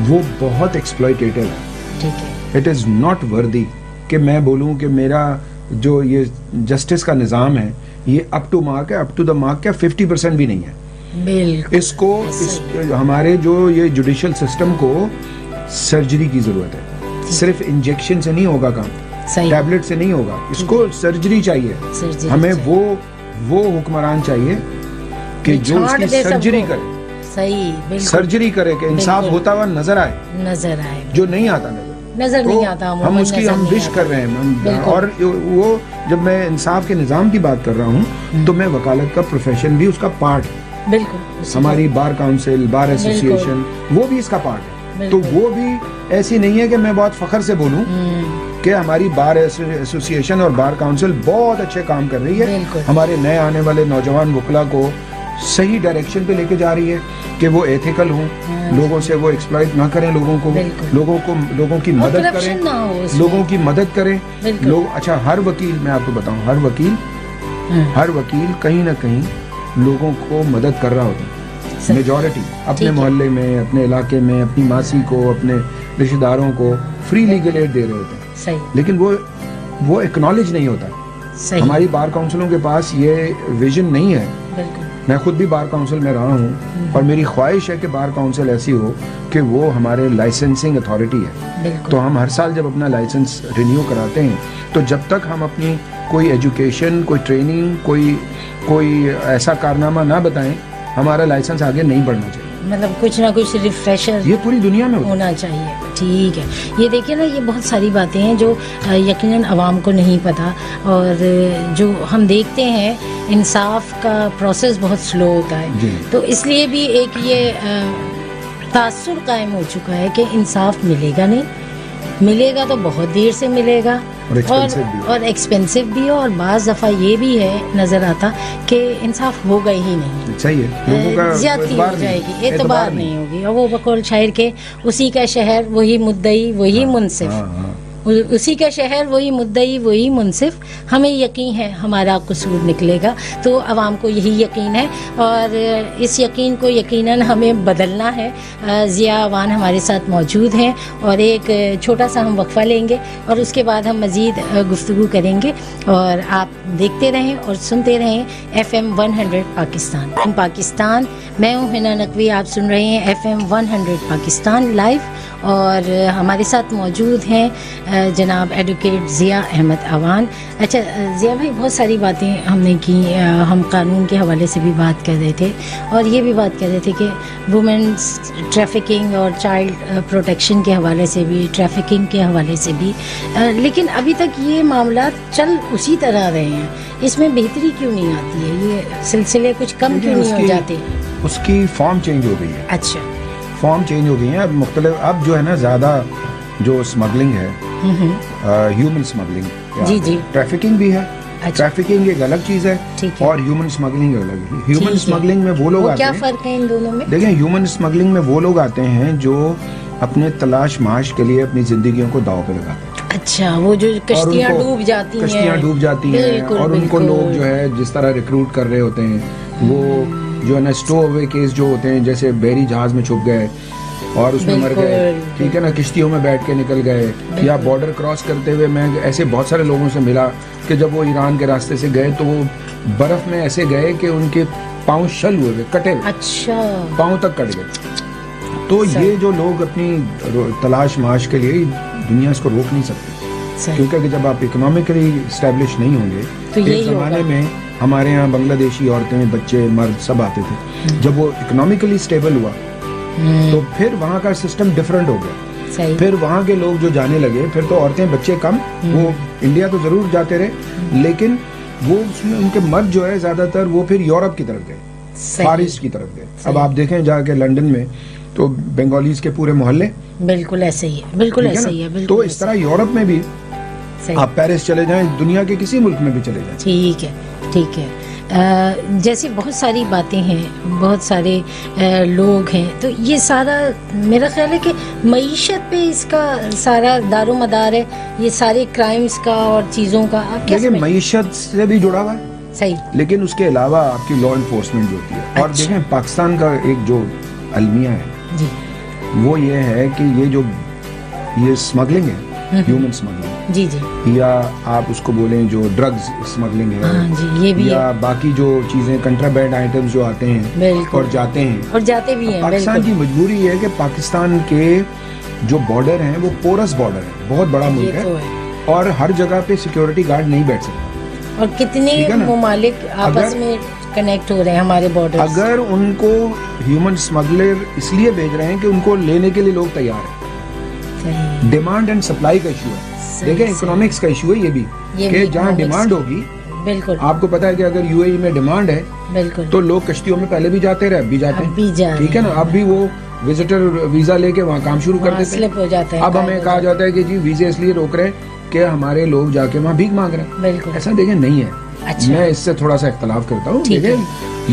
वो बहुत एक्सप्लॉयटेटिव है। ठीक है। इट इज़ नॉट वर्दी कि मैं बोलूं कि मेरा जो ये जस्टिस का निज़ाम है ये अप टू मार्क है, अप टू द मार्क क्या 50% भी नहीं है। बिल्कुल। हमारे जो ये जुडिशियल सिस्टम को सर्जरी की जरूरत है। सिर्फ इंजेक्शन से नहीं होगा काम, टैबलेट से नहीं होगा, इसको सर्जरी चाहिए। हमें वो हुक्मरान चाहिए कि जो इसकी सर्जरी करे। सही, सर्जरी करे कि इंसाफ होता हुआ नजर आए, जो नहीं आता नजर नहीं आता, हम उसकी हम विश कर रहे हैं। और वो जब मैं इंसाफ के निज़ाम की बात कर रहा हूँ तो मैं वकालत का प्रोफेशन भी उसका पार्ट है। बिल्कुल। हमारी बार काउंसिल, बार एसोसिएशन, वो भी इसका पार्ट है। तो वो भी ऐसी नहीं है कि मैं बहुत फख्र से बोलूँ कि हमारी बार एसोसिएशन और बार काउंसिल बहुत अच्छे काम कर रही है, हमारे नए आने वाले नौजवान वकला को सही डायरेक्शन पे लेके जा रही है कि वो एथिकल हों, लोगों से वो एक्सप्लॉइट ना करें, लोगों की मदद करें, लोगों की मदद करें लोग। अच्छा, हर वकील, मैं आपको बताऊं, हर वकील कहीं ना कहीं लोगों को मदद कर रहा होता है। मेजॉरिटी अपने मोहल्ले में, अपने इलाके में, अपनी मासी को, अपने रिश्तेदारों को फ्री लीगल एड दे रहे होते हैं। सही। लेकिन वो एक्नॉलेज नहीं होता। सही। हमारी बार काउंसिलों के पास ये विजन नहीं है। मैं खुद भी बार काउंसिल में रहा हूँ और मेरी ख्वाहिश है कि बार काउंसिल ऐसी हो कि वो हमारे लाइसेंसिंग अथॉरिटी है। तो हम हर साल जब अपना लाइसेंस रिन्यू कराते हैं तो जब तक हम अपनी कोई एजुकेशन, कोई ट्रेनिंग, कोई ऐसा कारनामा ना बताएं, हमारा लाइसेंस आगे नहीं बढ़ना चाहिए। मतलब कुछ ना कुछ रिफ्रेशर ये पूरी दुनिया में होना चाहिए। ठीक है। ये देखिए ना, ये बहुत सारी बातें हैं जो यकीनन आवाम को नहीं पता, और जो हम देखते हैं इंसाफ का प्रोसेस बहुत स्लो होता है, तो इसलिए भी एक ये तासुर कायम हो चुका है कि इंसाफ मिलेगा नहीं, मिलेगा तो बहुत देर से मिलेगा, और एक्सपेंसिव भी है, और बाज़ दफ़ा ये भी है नज़र आता कि इंसाफ होगा ही नहीं। सही है, ज्यादती हो जाएगी, एतबार नहीं होगी। और वो बकौल शायर के, उसी का शहर वही मुद्दई वही मुनसिफ, उसी का शहर वही मुद्दई वही मुनसिफ, हमें यकीन है हमारा कसूर निकलेगा। तो आवाम को यही यकीन है, और इस यकीन को यकीनन हमें बदलना है। ज़िया अवान हमारे साथ मौजूद हैं, और एक छोटा सा हम वक्फा लेंगे और उसके बाद हम मज़ीद गुफ्तगू करेंगे। और आप देखते रहें और सुनते रहें FM 100 पाकिस्तान। मैं हूँ हिना नकवी, आप सुन रहे हैं FM 100 पाकिस्तान लाइव। और हमारे साथ मौजूद हैं जनाब एडवोकेट ज़िया अहमद अवान। अच्छा ज़िया भाई, बहुत सारी बातें हमने की, हम कानून के हवाले से भी बात कर रहे थे और ये भी बात कर रहे थे कि वुमेन्स ट्रैफिकिंग और चाइल्ड प्रोटेक्शन के हवाले से भी, ट्रैफिकिंग के हवाले से भी, लेकिन अभी तक ये मामला चल उसी तरह रहे हैं। इसमें बेहतरी क्यों नहीं आती है? ये सिलसिले कुछ कम क्यों नहीं हो जाते? उसकी फॉर्म चेंज हो गई है। अच्छा, फॉर्म चेंज हो गई है। अब मुख्तलिफ, अब जो है ना ज़्यादा जो स्मगलिंग है, ह्यूमन स्मगलिंग, जी जी, ट्रैफिकिंग भी है। अच्छा। ट्रैफिकिंग एक अलग चीज़ है और ह्यूमन स्मगलिंग अलग है। ह्यूमन स्मगलिंग में वो लोग आते हैं, क्या फ़र्क है इन दोनों में? देखिए, ह्यूमन स्मगलिंग में वो लोग आते हैं जो अपने तलाश माश के लिए अपनी जिंदगियों को दांव पे लगाते हैं। अच्छा, वो जो कश्तियाँ डूब जाती हैं, कश्तियाँ डूब जाती हैं और उनको लोग जो है जिस तरह रिक्रूट कर रहे होते हैं, वो जो है ना स्टो अवे केस जो होते हैं, जैसे बहरी जहाज में छुप गए और उसमें मर गए, ठीक है ना, किश्तियों में बैठ के निकल गए, या बॉर्डर क्रॉस करते हुए, मैं ऐसे बहुत सारे लोगों से मिला कि जब वो ईरान के रास्ते से गए तो वो बर्फ में ऐसे गए कि उनके पाँव शल हुए, कटे हुए, अच्छा, पाँव तक कट गए। तो ये जो लोग अपनी तलाश माश के लिए, दुनिया इसको रोक नहीं सकती, क्योंकि जब आप इकोनॉमिकली स्टैब्लिश नहीं होंगे तो एक ज़माने में हमारे यहाँ बांग्लादेशी औरतें, बच्चे, मर्द सब आते थे। जब वो इकोनॉमिकली स्टेबल हुआ तो फिर वहाँ का सिस्टम डिफरेंट हो गया। फिर वहाँ के लोग जो जाने लगे, फिर तो औरतें बच्चे कम, वो इंडिया तो जरूर जाते रहे, लेकिन वो उसमें उनके मर्द जो है ज्यादातर वो फिर यूरोप की तरफ गए, फारिस की तरफ गए। अब आप देखें जाके लंदन में तो बंगालीज के पूरे मोहल्ले बिल्कुल ऐसे ही है, बिल्कुल ऐसे ही है। तो इस तरह यूरोप में भी आप पेरिस चले जाएं, दुनिया के किसी मुल्क में भी चले जाएं। ठीक है, ठीक है। जैसे बहुत सारी बातें हैं, बहुत सारे लोग हैं, तो ये सारा मेरा ख्याल है कि मईशत पे इसका सारा दारोमदार है, ये सारे क्राइम्स का और चीज़ों का। देखिए, मईशत से भी जुड़ा हुआ है, सही, लेकिन उसके अलावा आपकी लॉ इन्फोर्समेंट जो होती है। अच्छा। और देखें, पाकिस्तान का एक जो अलमिया है जी, वो ये है कि ये स्मगलिंग है, ह्यूमन स्मगलिंग, जी जी, या आप उसको बोलें जो ड्रग्स स्मगलिंग है, जी, ये भी या बाकी जो चीजें कंट्राबैंड आइटम्स जो आते हैं और जाते भी हैं। पाकिस्तान की मजबूरी है कि पाकिस्तान के जो बॉर्डर हैं वो पोरस बॉर्डर है, बहुत बड़ा मुल्क है और हर जगह पे सिक्योरिटी गार्ड नहीं बैठ सकता। और कितने ममालिक आपस में कनेक्ट हो रहे हैं हमारे बॉर्डर। अगर उनको ह्यूमन स्मगलर इसलिए भेज रहे हैं कि उनको लेने के लिए लोग तैयार हैं। डिमांड एंड सप्लाई का इशू है। देखें, इकोनॉमिक्स का इशू है ये भी कि जहाँ डिमांड होगी, बिल्कुल आपको पता है कि अगर यूएई में डिमांड है, बिल्कुल, तो लोग कश्तियों में पहले भी जाते रहे, अब भी जाते हैं, ठीक है ना। अब भी वो विजिटर वीजा लेके वहाँ काम शुरू कर देते हैं। अब हमें कहा जाता है कि जी वीजे इसलिए रोक रहे हैं कि हमारे लोग जाके वहाँ भीख मांग रहे हैं। ऐसा देखें नहीं है। अच्छा। मैं इससे थोड़ा सा इख्तलाफ करता हूँ।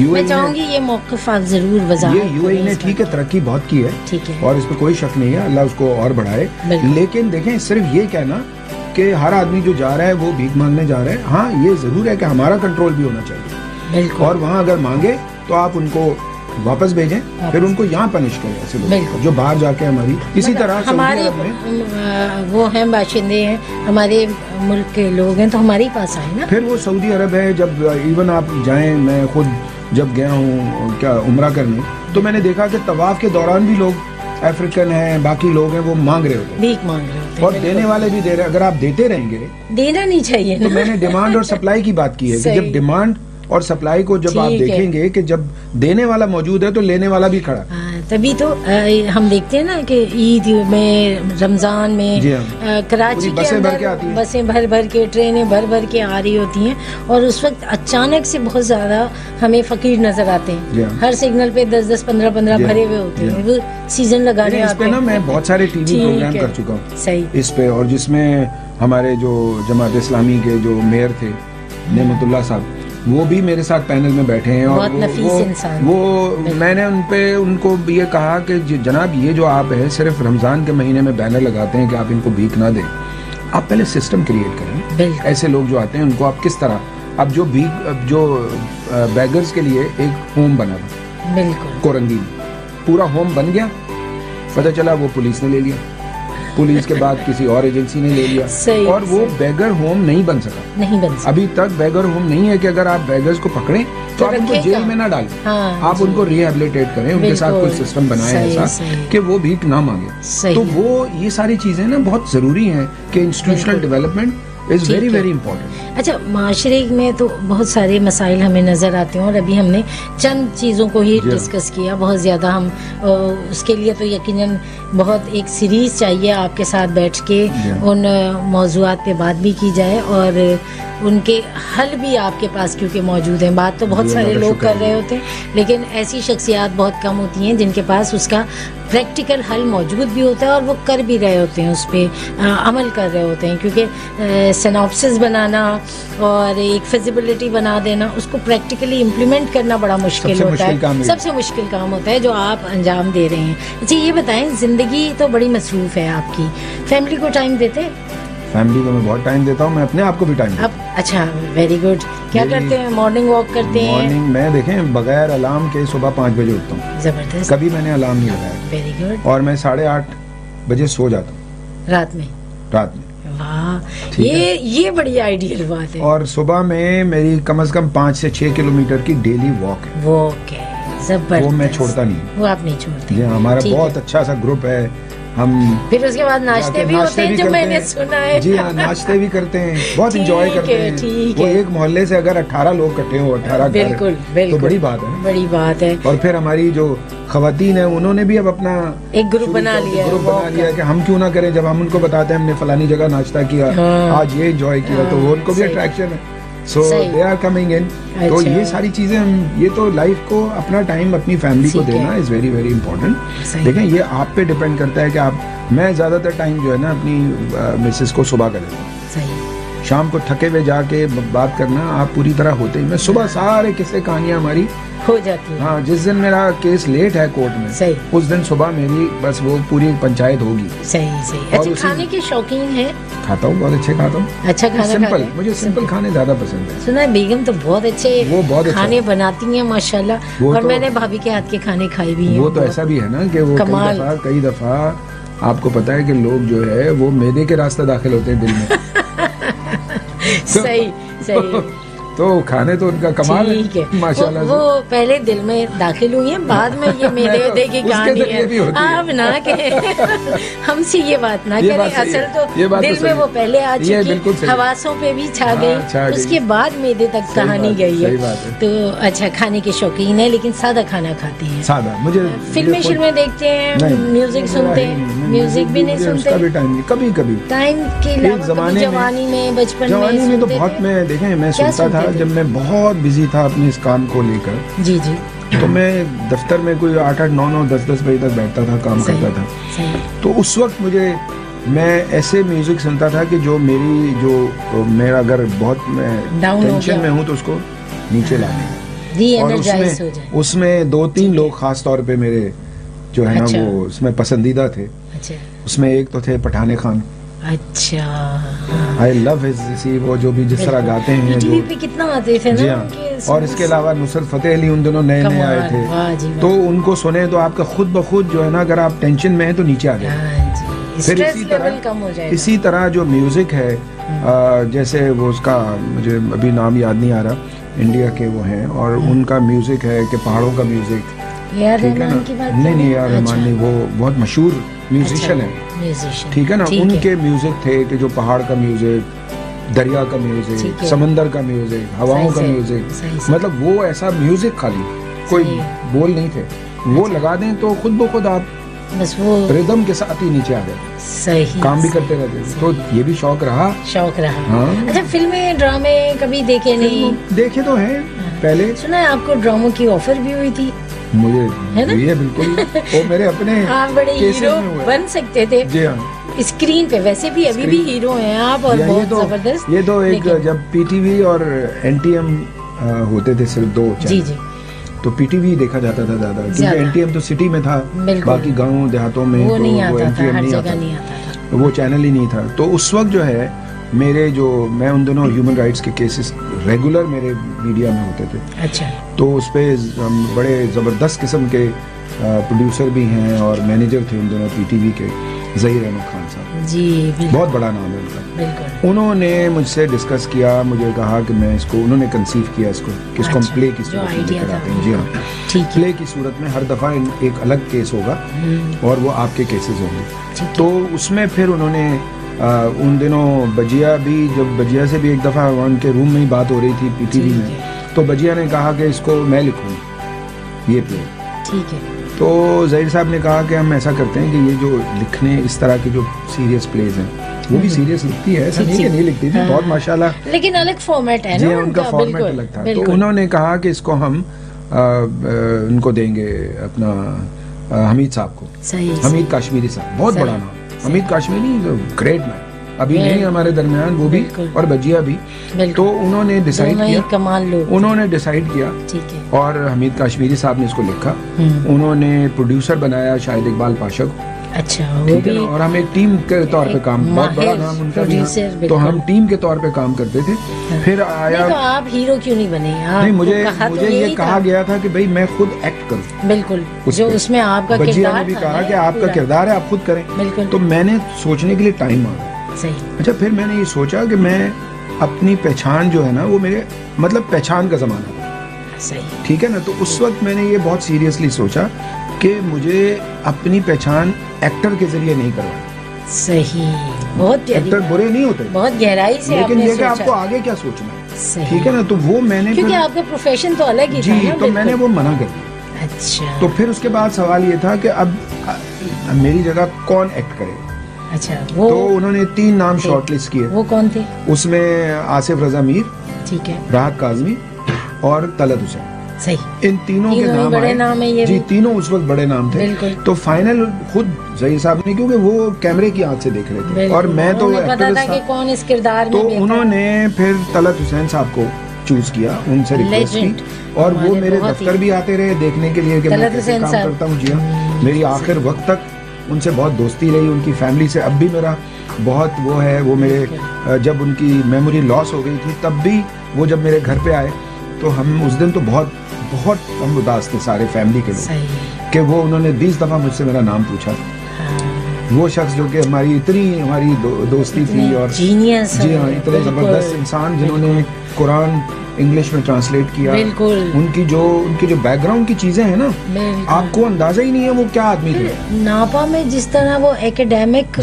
मैं चाहूंगी ये मौक़िफ़ आप जरूर वज़ाहत करें। ये यूएई ने ठीक है तरक्की बहुत की है, ठीक है, और इस पर कोई शक नहीं है, अल्लाह उसको और बढ़ाए। लेकिन देखें, सिर्फ ये कहना कि हर आदमी जो जा रहा है वो भीख मांगने जा रहा है, हाँ ये जरूर है कि हमारा कंट्रोल भी होना चाहिए, और वहाँ अगर मांगे तो आप उनको वापस भेजें, फिर उनको यहाँ पनिश करें ऐसे लोग जो बाहर जाके हमारी इसी तरह हमारे वो हैं बाशिंदे हैं, हमारे मुल्क के लोग हैं, तो हमारे पास आए ना। फिर वो सऊदी अरब है, जब इवन आप जाएं, मैं खुद जब गया हूँ क्या उम्रा करने, तो मैंने देखा कि तवाफ के दौरान भी लोग अफ्रीकन हैं, बाकी लोग हैं, वो मांग रहे होते हैं, भीख मांग रहे होते हैं, और देने वाले भी दे रहे हैं। अगर आप देते रहेंगे, देना नहीं चाहिए तो मैंने डिमांड और सप्लाई की बात की है कि जब डिमांड और सप्लाई को जब आप देखेंगे कि जब देने वाला मौजूद है तो लेने वाला भी खड़ा। तभी तो हम देखते हैं ना कि ईद में, रमजान में कराची के अंदर बसें भर भर के, ट्रेनें भर भर के आ रही होती हैं, और उस वक्त अचानक से बहुत ज्यादा हमें फकीर नजर आते हैं। हर सिग्नल पे 10-10, 15-15 भरे हुए होते हैं, वो सीजन लगाने आते हैं ना। मैं बहुत सारे टीवी प्रोग्राम कर चुका हूँ सही इस पे, और जिसमें हमारे जो जमात इस्लामी के जो मेयर थे नेमतुल्लाह साहब, वो भी मेरे साथ पैनल में बैठे हैं, और वो मैंने उनको ये कहा कि जनाब, ये जो आप है सिर्फ रमजान के महीने में बैनर लगाते हैं कि आप इनको भीख ना दें, आप पहले सिस्टम क्रिएट करें। ऐसे लोग जो आते हैं उनको आप किस तरह, अब जो बैगर्स के लिए एक होम बना था, बिल्कुल कोरंगी में पूरा होम बन गया, पता चला वो पुलिस ने ले लिया। पुलिस के बाद किसी और एजेंसी ने ले लिया और वो बेगर होम नहीं बन सका। अभी तक बेगर होम नहीं है कि अगर आप बेगर्स को पकड़े तो आप उनको जेल में ना डालें, आप उनको रिहेबिलिटेट करें, उनके साथ कोई सिस्टम बनाए ऐसा कि वो भीख ना मांगे। तो वो ये सारी चीजें ना बहुत जरूरी हैं कि institutional development is very very important. अच्छा, माशरे में तो बहुत सारे मसाइल हमें नजर आते हैं और अभी हमने चंद चीज़ों को ही डिस्कस किया, बहुत ज़्यादा हम उसके लिए तो यकीनन बहुत एक सीरीज चाहिए आपके साथ बैठ के उन मौज़ूआत पे बात भी की जाए और उनके हल भी आपके पास क्योंकि मौजूद हैं। बात तो बहुत सारे लोग कर रहे होते हैं लेकिन ऐसी शख्सियात बहुत कम होती हैं जिनके पास उसका प्रैक्टिकल हल मौजूद भी होता है और वो कर भी रहे होते हैं, उस पर अमल कर रहे होते हैं। क्योंकि सिनॉप्सिस बनाना और एक फिजिबिलिटी बना देना, उसको प्रैक्टिकली इम्प्लीमेंट करना बड़ा मुश्किल होता है, सबसे मुश्किल काम होता है जो आप अंजाम दे रहे हैं। अच्छा, ये बताएं, जिंदगी तो बड़ी मसरूफ है आपकी, फैमिली को टाइम देते हैं? फैमिली को मैं बहुत टाइम देता हूँ, मैं अपने आप को भी टाइम देता हूँ। अच्छा, वेरी गुड। क्या करते हैं? मॉर्निंग वॉक करते हैं? मॉर्निंग मैं देखें बगैर अलार्म के सुबह 5 बजे उठता हूँ। जबरदस्त। कभी मैंने अलार्म नहीं लगाया। Very good. और मैं 8:30 बजे सो जाता हूँ रात में। वाह, ये बड़ी आइडियल बात है। और सुबह में मेरी कम से कम 5 से 6 किलोमीटर की डेली वॉक है। जबरदस्त। वो मैं छोड़ता नहीं, वो आप नहीं छोड़ते। हमारा बहुत अच्छा सा ग्रुप है। हम फिर उसके बाद नाश्ते भी होते हैं जो मैंने सुना है। जी हाँ, नाश्ते भी करते हैं, बहुत एंजॉय करते हैं। वो एक मोहल्ले से अगर 18 लोग इकट्ठे हो, 18 बिल्कुल तो बड़ी बात है, बड़ी बात है। और फिर हमारी जो खवातीन है उन्होंने भी अब अपना एक ग्रुप बना लिया कि हम क्यों ना करें। जब हम उनको बताते हैं हमने फलानी जगह नाश्ता किया, आज ये एंजॉय किया, तो वो उनको भी अट्रैक्शन है। सो दे आर कमिंग इन। तो ये सारी चीजें हम, ये तो लाइफ को अपना टाइम अपनी फैमिली को देना इज वेरी वेरी इंपॉर्टेंट। देखें, ये आप पे डिपेंड करता है कि आप, मैं ज्यादातर टाइम जो है ना अपनी मिसेस को सुबह कर देता हूँ। शाम को थके हुए जाके बात करना आप पूरी तरह होते ही, मैं सुबह सारे किस्से कहानियां हमारी हो जाती है। हाँ, जिस दिन मेरा केस लेट है कोर्ट में, सही, उस दिन सुबह मेरी बस वो पूरी पंचायत होगी। सही। अच्छा, खाने के शौकीन है? खाता हूँ, बहुत अच्छे खाता हूँ। अच्छा खाना सिंपल, मुझे सिंपल खाने ज्यादा पसंद है। सुना है बेगम तो बहुत अच्छे खाने बनाती हैं माशाल्लाह, और मैंने भाभी के हाथ के खाने खाए भी हैं। वो तो ऐसा भी है ना कि वो कई दफा आपको पता है कि लोग जो है वो मैदे के रास्ते दाखिल होते हैं दिल में। सही। तो खाने तो उनका कमाल है माशाल्लाह। वो पहले दिल में दाखिल हुई हैं, बाद में ये मेदे की कहानी है। आप ना कहें, हमसे ये बात ना करें, असल तो दिल में वो पहले आ चुकी, हवासों पे भी छा गई, उसके बाद मेदे तक कहानी गई है। तो अच्छा, खाने के शौकीन है लेकिन सादा खाना खाते हैं? सादा। मुझे फिल्में देखते हैं, म्यूजिक सुनते हैं? म्यूजिक भी नहीं सुनते? कभी टाइम के जवानी में, बचपन में तो बहुत मैं देखें मैं सुनता था जब मैं बहुत बिजी था अपने इस काम को लेकर। जी। तो मैं दफ्तर में कोई 8, 9, 10 बजे तक बैठता था, काम करता था। तो उस वक्त मैं ऐसे म्यूजिक सुनता था कि जो मेरा अगर बहुत मैं टेंशन में हूँ तो उसको नीचे लाने, और उसमें 2-3 लोग खास तौर पे मेरे जो है ना वो उसमें पसंदीदा थे। उसमें एक तो थे पठाने खान। अच्छा, आई लव हिज, वो जो भी जिस तरह गाते हैं, टीवी पे कितना आते थे ना। और इसके अलावा नुसरत फतेह अली उन दोनों नए आए थे, तो उनको सुने तो आपका खुद ब खुद जो है ना, अगर आप टेंशन में हैं तो नीचे आ जाए। फिर इसी तरह जो म्यूजिक है, जैसे वो उसका मुझे अभी नाम याद नहीं आ रहा, इंडिया के वो हैं, और उनका म्यूजिक है कि पहाड़ों का म्यूजिक, ठीक है ना? नहीं यार रहमान नहीं, वो बहुत मशहूर म्यूजिशियन है, ठीक है ना? उनके म्यूजिक थे कि जो पहाड़ का म्यूजिक, दरिया का म्यूजिक, समंदर का म्यूजिक, हवाओं का म्यूजिक, मतलब वो ऐसा म्यूजिक खाली कोई बोल नहीं थे, वो लगा दें तो खुद ब खुद आप बस वो रिदम के साथ ही नीचे आ गए। सही, काम भी करते रहते। तो ये भी शौक रहा। हाँ। अच्छा, फिल्में ड्रामे कभी देखे नहीं? देखे तो हैं पहले। सुना है आपको ड्रामों की ऑफर भी हुई थी? मुझे ये बिल्कुल वो मेरे अपने आप बड़े हीरो बन सकते थे। जी हाँ, स्क्रीन पे वैसे भी अभी भी हीरो हैं आप, और बहुत जबरदस्त। ये तो एक जब पीटीवी और एनटीएम होते थे सिर्फ 2 चैनल। जी। तो पीटीवी देखा जाता था ज्यादा, क्योंकि एनटीएम तो सिटी में था, बाकी गाँव देहातों में वो नहीं आता था, हर जगह नहीं आता था, वो चैनल ही नहीं था। तो उस वक्त जो है मैं उन दोनों ह्यूमन राइट्स के केसेस रेगुलर मेरे मीडिया में होते थे। अच्छा। तो उस पे बड़े ज़बरदस्त किस्म के प्रोड्यूसर भी हैं और मैनेजर थे उन दोनों पीटीवी के। ज़हीर अहमद खान साहब जी, बहुत बड़ा नाम है उनका। उन्होंने मुझसे डिस्कस किया, मुझे कहा कि मैं इसको, उन्होंने कंसीव किया इसको कि इसको हम प्ले की सूरत में लेकर आते हैं। जी हाँ, प्ले की सूरत में हर दफ़ा एक अलग केस होगा और वो आपके केसेस होंगे। तो उसमें फिर उन्होंने उन दिनों बजिया भी, जब बजिया से भी एक दफ़ा उनके रूम में ही बात हो रही थी PTV में, तो बजिया ने कहा कि इसको मैं लिखूँ ये प्ले। ठीक है। तो ज़हीर साहब ने कहा कि हम ऐसा करते हैं कि ये जो लिखने इस तरह के जो सीरियस प्लेज हैं, वो भी सीरियस लिखती है, ऐसा नहीं कि नहीं लिखती थी, बहुत माशाल्लाह, लेकिन अलग फॉर्मेट है ना उनका फॉर्मेट अलग था। तो उन्होंने कहा कि इसको हम उनको देंगे अपना हमीद साहब को, हमीद काश्मीरी साहब, बहुत बड़ा नाम, हमीद काश्मीरी ग्रेट मैन, अभी नहीं हमारे दरमियान, वो भी और बजिया भी। तो उन्होंने डिसाइड किया, कमाल लोग, उन्होंने डिसाइड किया, ठीक है, और हमीद काश्मीरी साहब ने इसको लिखा, उन्होंने प्रोड्यूसर बनाया शाहिद इकबाल पाशा को। अच्छा, ठीक है ना, और हम एक टीम के तौर पे काम, बहुत बड़ा नाम उनका भी, तो हम टीम के तौर पे काम करते थे। फिर आया, तो आप हीरो क्यों नहीं बने? नहीं, मुझे ये कहा गया था कि भाई मैं खुद एक्ट करूं। बिल्कुल, जो उसमें आपका किरदार ने भी कहा कि आपका किरदार है, आप खुद करें। बिल्कुल। तो मैंने सोचने के लिए टाइम मांगा। सही। अच्छा, फिर मैंने ये सोचा कि मैं अपनी पहचान जो है ना, वो मेरे मतलब पहचान का जमाना था। सही। ठीक है ना, तो उस वक्त मैंने ये बहुत सीरियसली सोचा कि मुझे अपनी पहचान एक्टर के जरिए नहीं करवानी। सही, बहुत एक्टर बुरे नहीं होते, बहुत गहराई से, लेकिन ये कि आपको आगे क्या सोचना है। ठीक है ना, तो वो मैंने, क्योंकि आपका प्रोफेशन तो अलग ही था ना, तो मैंने वो मना कर दिया। अच्छा। तो फिर उसके बाद सवाल ये था कि अब मेरी जगह कौन एक्ट करेगा। अच्छा, वो तो उन्होंने 3 नाम शॉर्टलिस्ट किए। वो कौन थे? उसमें आसिफ रजा मीर, ठीक है, राहत काज़मी और तलत हुसैन। सही। इन तीनों के नाम बड़े नाम है ये जी, तीनों उस वक्त बड़े नाम थे। तो फाइनल खुद ज़हीर साहब ने, क्योंकि वो कैमरे की आंख से देख रहे थे और मैं तो पता था कि कौन इस किरदार में, तो उन्होंने फिर तलत हुसैन साहब को चूज किया, उनसे रिक्वेस्ट की, और वो मेरे दफ्तर भी आते रहे देखने के लिए कि मैं कैसे काम करता हूँ। जी हाँ, मेरी आखिर वक्त तक उनसे बहुत दोस्ती रही, उनकी फैमिली से अब भी मेरा बहुत वो है। वो मेरे जब उनकी मेमोरी लॉस हो गई थी, तब भी वो जब मेरे घर पे आए, तो हम उस दिन तो बहुत हम उदास थे सारे फैमिली के लोग कि वो उन्होंने 20 दफ़ा मुझसे मेरा नाम पूछा। वो शख्स जो कि हमारी दोस्ती थी, और जी हाँ, इतने ज़बरदस्त इंसान जिन्होंने कुरान इंग्लिश में ट्रांसलेट किया, उनकी जो बैकग्राउंड की चीजें हैं ना, आपको अंदाजा ही नहीं है वो क्या आदमी थे। नापा में जिस तरह वो एकेडमिक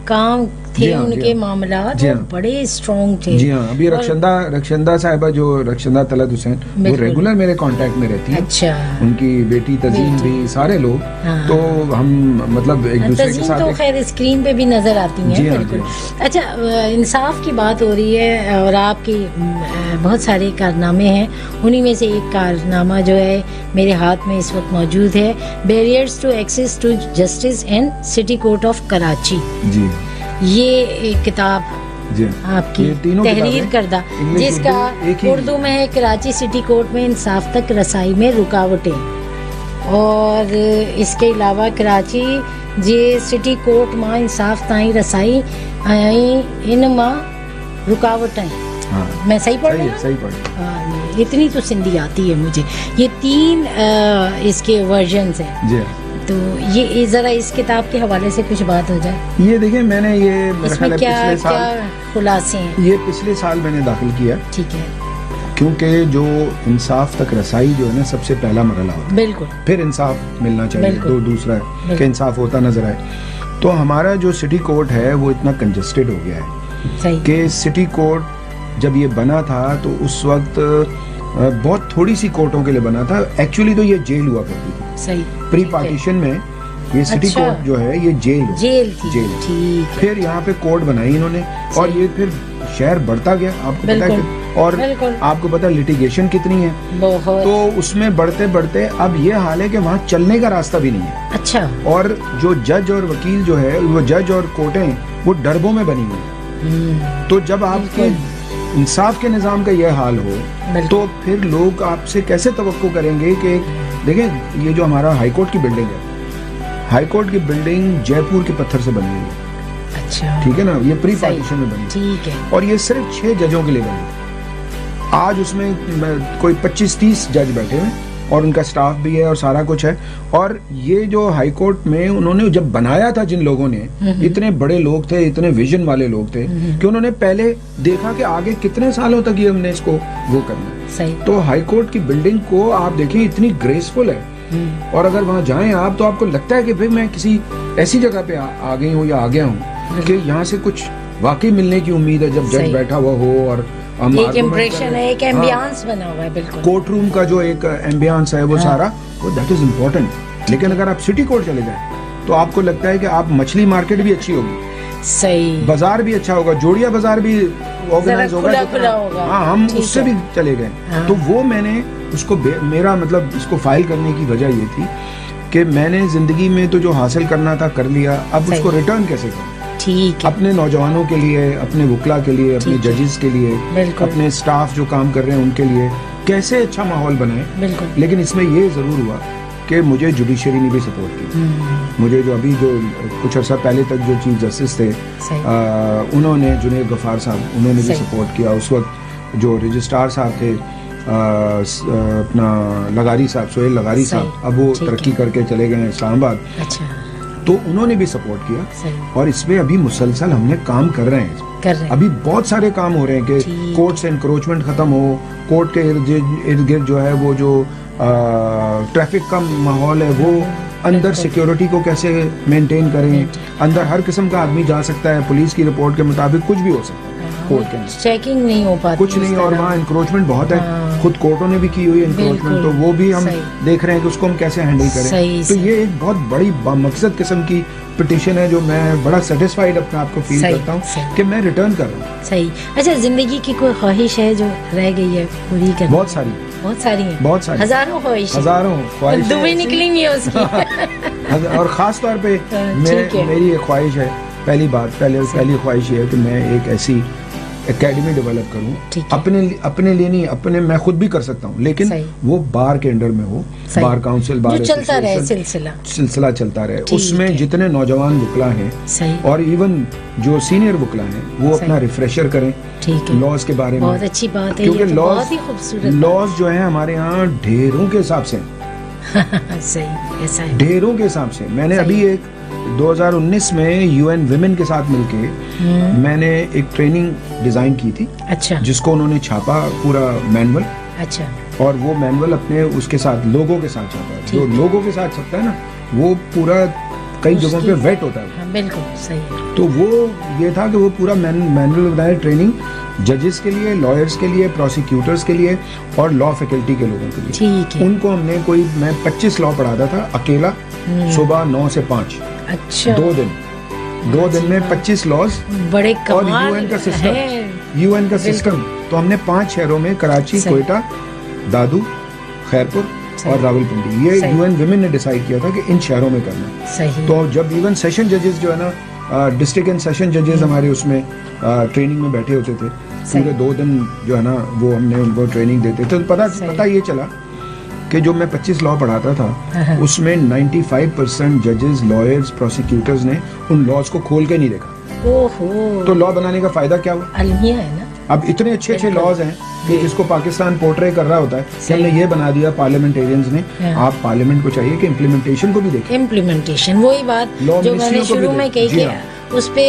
काम थे, उनके मामलात बड़े स्ट्रॉन्ग थे। जी हाँ, अभी रक्षंदा साहिबा, जो रक्षंदा तलत हुसैन, वो रेगुलर मेरे कांटेक्ट में रहती है। अच्छा। उनकी बेटी तजीन भी, सारे लोग। तो हम मतलब एक दूसरे के साथ, तो खैर स्क्रीन पे भी नजर आती हैं। बिल्कुल। अच्छा, इंसाफ की बात हो रही है और आपकी बहुत सारे कारनामे हैं, उन्हीं में से एक कारनामा जो है मेरे हाथ में इस वक्त मौजूद है, barriers to access to justice and city court of Karachi. जी, ये एक किताब आपकी तहरीर करदा, जिसका उर्दू में है कराची सिटी कोर्ट में इंसाफ तक रसाई में रुकावटें, और इसके अलावा कराची जे सिटी कोर्ट मां इंसाफ ताई रसाई इन मां रुकावटें। मैं सही पढ़ रही हूँ? सही पढ़। इतनी तो सिंधी आती है मुझे। ये 3 इसके वर्जन्स हैं। तो ये जरा इस किताब के हवाले से कुछ बात हो जाए। ये देखिए, मैंने ये इसमें क्या खुलासे हैं? ये पिछले साल मैंने दाखिल किया। ठीक है। क्योंकि जो इंसाफ तक रसाई जो है ना, सबसे पहला मरहला होता है। बिल्कुल। फिर इंसाफ मिलना चाहिए, तो दूसरा है कि इंसाफ होता नजर आए। तो हमारा जो सिटी कोर्ट है वो इतना कंजेस्टेड हो गया है कि सिटी कोर्ट जब ये बना था तो उस वक्त बहुत थोड़ी सी कोर्टों के लिए बना था। एक्चुअली तो ये जेल हुआ करती थी। सही। प्री पार्टीशन में ये सिटी कोर्ट जो है ये जेल थी। फिर यहाँ पे कोर्ट बनाई इन्होंने, और ये फिर शहर बढ़ता गया, आपको पता है। और आपको पता है लिटिगेशन कितनी है, तो उसमें बढ़ते बढ़ते अब ये हाल है कि वहाँ चलने का रास्ता भी नहीं है। अच्छा। और जो जज और वकील जो है, वो जज और कोर्टें वो डरबों में बनी हुई। तो जब आपके इंसाफ के निजाम का यह हाल हो, तो फिर लोग आपसे कैसे तवक्को करेंगे कि देखें, ये जो हमारा हाईकोर्ट की बिल्डिंग है, हाईकोर्ट की बिल्डिंग जयपुर के पत्थर से बनी हुई है। अच्छा। ठीक है ना, ये प्री पार्टीशन में बनी। ठीक है। और ये सिर्फ 6 जजों के लिए बनी। आज उसमें कोई 25-30 जज बैठे हुए, और उनका स्टाफ भी है और सारा कुछ है। और ये जो हाई कोर्ट में उन्होंने जब बनाया था, जिन लोगों ने, इतने बड़े लोग थे, इतने विजन वाले लोग थे कि उन्होंने पहले देखा कि आगे कितने सालों तक ये हमने इसको वो करना है। तो हाई कोर्ट की बिल्डिंग को आप देखें, इतनी ग्रेसफुल है, और अगर वहां जाएं आप तो आपको लगता है कि भाई मैं किसी ऐसी जगह पे आ गई हूँ या आ गया हूँ कि यहाँ से कुछ वाकई मिलने की उम्मीद है जब जज बैठा हुआ हो। और एक इम्प्रेशन है, एक एम्बियंस बना हुआ है बिल्कुल। कोर्ट रूम का जो एक एम्बियंस है वो सारा, वो दैट इज इम्पोर्टेंट। लेकिन अगर आप सिटी कोर्ट चले जाए तो आपको लगता है कि आप मछली मार्केट भी अच्छी होगी, सही, बाजार भी अच्छा होगा, जोड़िया बाजार भी ऑर्गेनाइज होगा। हाँ, हम उससे भी चले गए। तो वो मैंने उसको मेरा मतलब इसको फाइल करने की वजह ये थी कि मैंने जिंदगी में तो जो हासिल करना था कर लिया, अब उसको रिटर्न कैसे करूं। ठीक है। अपने नौजवानों के लिए, अपने वकला के लिए, अपने जजेस के लिए, अपने स्टाफ जो काम कर रहे हैं उनके लिए कैसे अच्छा माहौल बनाए। लेकिन इसमें ये जरूर हुआ कि मुझे जुडिशरी ने भी सपोर्ट की। मुझे जो अभी जो कुछ अर्सा पहले तक जो चीफ जस्टिस थे उन्होंने, जुनेद गफ्फार साहब, उन्होंने भी सपोर्ट किया। उस वक्त जो रजिस्ट्रार साहब थे अपना लगारी साहब, सोहेल लगारी साहब, अब वो तरक्की करके चले गए इस्लामाबाद। अच्छा। तो उन्होंने भी सपोर्ट किया और इसमें अभी मुसलसल हमने काम कर रहे हैं। अभी बहुत सारे काम हो रहे हैं कि कोर्ट से इंक्रोचमेंट खत्म हो, कोर्ट के इर्द गिर्द जो है वो जो ट्रैफिक का माहौल है वो, अंदर सिक्योरिटी को कैसे मेंटेन करें, अंदर हर किस्म का आदमी जा सकता है, पुलिस की रिपोर्ट के मुताबिक कुछ भी हो सकता है। कोर्ट के अंदर चेकिंग नहीं हो पाती, कुछ नहीं, और वहाँ इंक्रोचमेंट बहुत है, खुद कोर्टों ने भी की हुई है इंक्रोचमेंट, तो वो भी हम देख रहे हैं कि उसको हम कैसे हैंडल करें। तो ये एक बहुत बड़ी मकसद किस्म की पिटिशन है जो मैं बड़ा सेटिस्फाइड अपने आप को फील करता हूँ कि मैं रिटर्न कर रहा हूँ। सही। अच्छा, जिंदगी की कोई ख्वाहिश है जो रह गई है पूरी करनी? बहुत सारी हैं, बहुत सारी, हजारों ख्वाहिशें दुबई निकलेंगी उसकी। और खास तौर पे मेरी एक ख्वाहिश है, पहली पहली ख्वाहिश ये है कि मैं एक ऐसी एकेडमी डेवलप करूं, अपने लिए नहीं, अपने मैं खुद भी कर सकता हूं, लेकिन वो बार के अंडर में हो, बार काउंसिल, बार चलता रहे, सिलसिला चलता रहे, उसमें जितने नौजवान वकला हैं और इवन जो सीनियर वकला हैं वो अपना रिफ्रेशर करें लॉज के बारे में। बहुत अच्छी बात है, क्योंकि लॉज जो है हमारे यहाँ ढेरों के हिसाब से सही, ऐसा है, ढेरों के हिसाब से। मैंने अभी एक 2019 में यूएन विमेन के साथ मिलके मैंने एक ट्रेनिंग डिजाइन की थी। अच्छा। जिसको उन्होंने छापा पूरा मैनुअल। अच्छा। और वो मैनुअल अपने उसके साथ लोगों के साथ छापा, जो लोगों के साथ छपता है ना वो पूरा कई जगहों पे वेट होता है। हाँ, बिल्कुल सही है। तो वो ये था कि वो पूरा मैनुअल बनाया, ट्रेनिंग जजेस के लिए, लॉयर्स के लिए, प्रोसिक्यूटर्स के लिए और लॉ फैकल्टी के लोगों के लिए। ठीक है। उनको हमने मैं 25 लॉ पढ़ाता था अकेला, सुबह 9 से 5। अच्छा। 2 दिन में 25 लॉज, बड़े और यूएन का सिस्टम। तो हमने 5 शहरों में, कराची, कोयटा, दादू, खैरपुर और रावलपिंडी, ये यूएन विमेन ने डिसाइड किया था कि इन शहरों में करना। सही। तो जब इवन सेशन जजेस जो है ना, डिस्ट्रिक्ट एंड सेशन जजेस हमारे उसमें ट्रेनिंग में बैठे होते थे, पूरे 2 दिन जो है ना वो हमने उनको ट्रेनिंग देते थे। तो पता ये चला कि जो मैं 25 लॉ पढ़ाता था उसमें 95% जजेस, लॉयर्स, प्रोसिक्यूटर्स ने उन लॉज को खोल के नहीं देखा। ओहो। तो लॉ बनाने का फायदा क्या हुआ? अलमिया है ना। अब इतने अच्छे लॉज हैं कि जिसको पाकिस्तान पोर्ट्रे कर रहा होता है कि हमने ये बना दिया पार्लियामेंटेरियंस ने। आप पार्लियामेंट को चाहिए कि इम्प्लीमेंटेशन को भी देखें। इम्प्लीमेंटेशन, वही बात जो मैंने शुरू में कही कि उस पे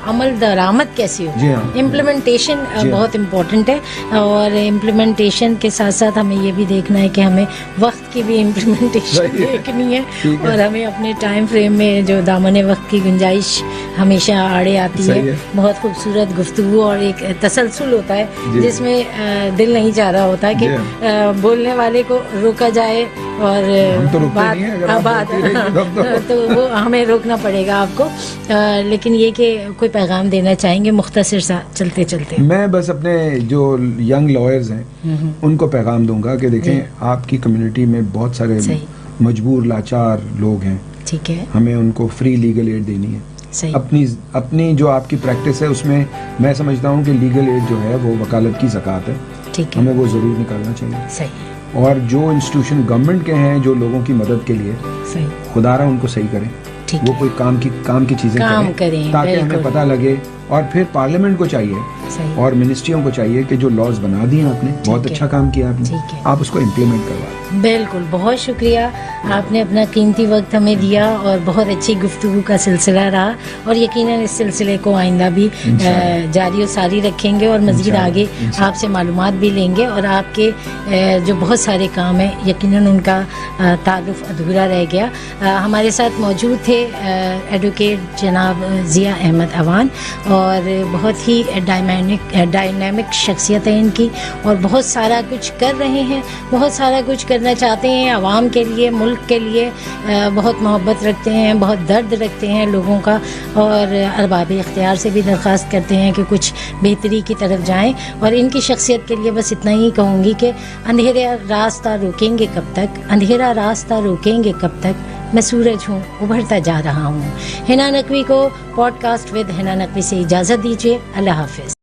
अमल दरामद कैसी हो। इम्प्लीमेंटेशन बहुत इम्पोर्टेंट है, और इम्प्लीमेंटेशन के साथ साथ हमें ये भी देखना है कि हमें वक्त की भी इम्प्लीमेंटेशन देखनी है, और हमें अपने टाइम फ्रेम में जो दामन वक्त की गुंजाइश हमेशा आड़े आती है। बहुत खूबसूरत गुफ्तगू और एक तसलसल होता है जिसमें दिल नहीं चाह रहा होता कि बोलने वाले को रोका जाए, और तो वो हमें रोकना पड़ेगा आपको। लेकिन ये कि कोई पैगाम देना चाहेंगे मुख्तसर सा चलते चलते? मैं बस अपने जो यंग लॉयर्स हैं उनको पैगाम दूंगा कि देखें, आपकी कम्युनिटी में बहुत सारे मजबूर लाचार लोग हैं। ठीक है। हमें उनको फ्री लीगल एड देनी है। सही। अपनी जो आपकी प्रैक्टिस है उसमें मैं समझता हूँ कि लीगल एड जो है वो वकालत की ज़कात है। ठीक है। हमें वो जरूर निकालना चाहिए। सही। और जो इंस्टीट्यूशन गवर्नमेंट के हैं जो लोगों की मदद के लिए, सही, खुदारा उनको सही करें, वो कोई काम की चीजें करें ताकि हमें पता लगे। और फिर पार्लियामेंट को चाहिए और मिनिस्ट्रियों को चाहिए कि जो लॉज बना दिए आपने, बहुत अच्छा काम किया आपने, आप उसको इम्प्लीमेंट करवा। बिल्कुल, बहुत शुक्रिया, आपने अपना कीमती वक्त हमें दिया और बहुत अच्छी गुफ्तगू का सिलसिला रहा और यकीनन इस सिलसिले को आइंदा भी जारी और सारी रखेंगे और मज़ीद आगे आपसे मालूमात भी लेंगे और आपके जो बहुत सारे काम हैं यकीनन उनका तारुफ अधूरा रह गया। हमारे साथ मौजूद थे एडवोकेट जनाब ज़िया अहमद अवान और बहुत ही डायनामिक शख्सियत है इनकी और बहुत सारा कुछ कर रहे हैं, बहुत सारा कुछ करना चाहते हैं आवाम के लिए, मुल्क के लिए, बहुत मोहब्बत रखते हैं, बहुत दर्द रखते हैं लोगों का और अरबाब इख्तियार से भी दरख्वास्त करते हैं कि कुछ बेहतरी की तरफ जाएं। और इनकी शख्सियत के लिए बस इतना ही कहूँगी कि अंधेरा रास्ता रोकेंगे कब तक, अंधेरा रास्ता रोकेंगे कब तक, मैं सूरज हूँ उभरता जा रहा हूँ। हिना नकवी को पॉडकास्ट विद हिना नकवी से इजाज़त दीजिए। अल्लाह हाफिज़।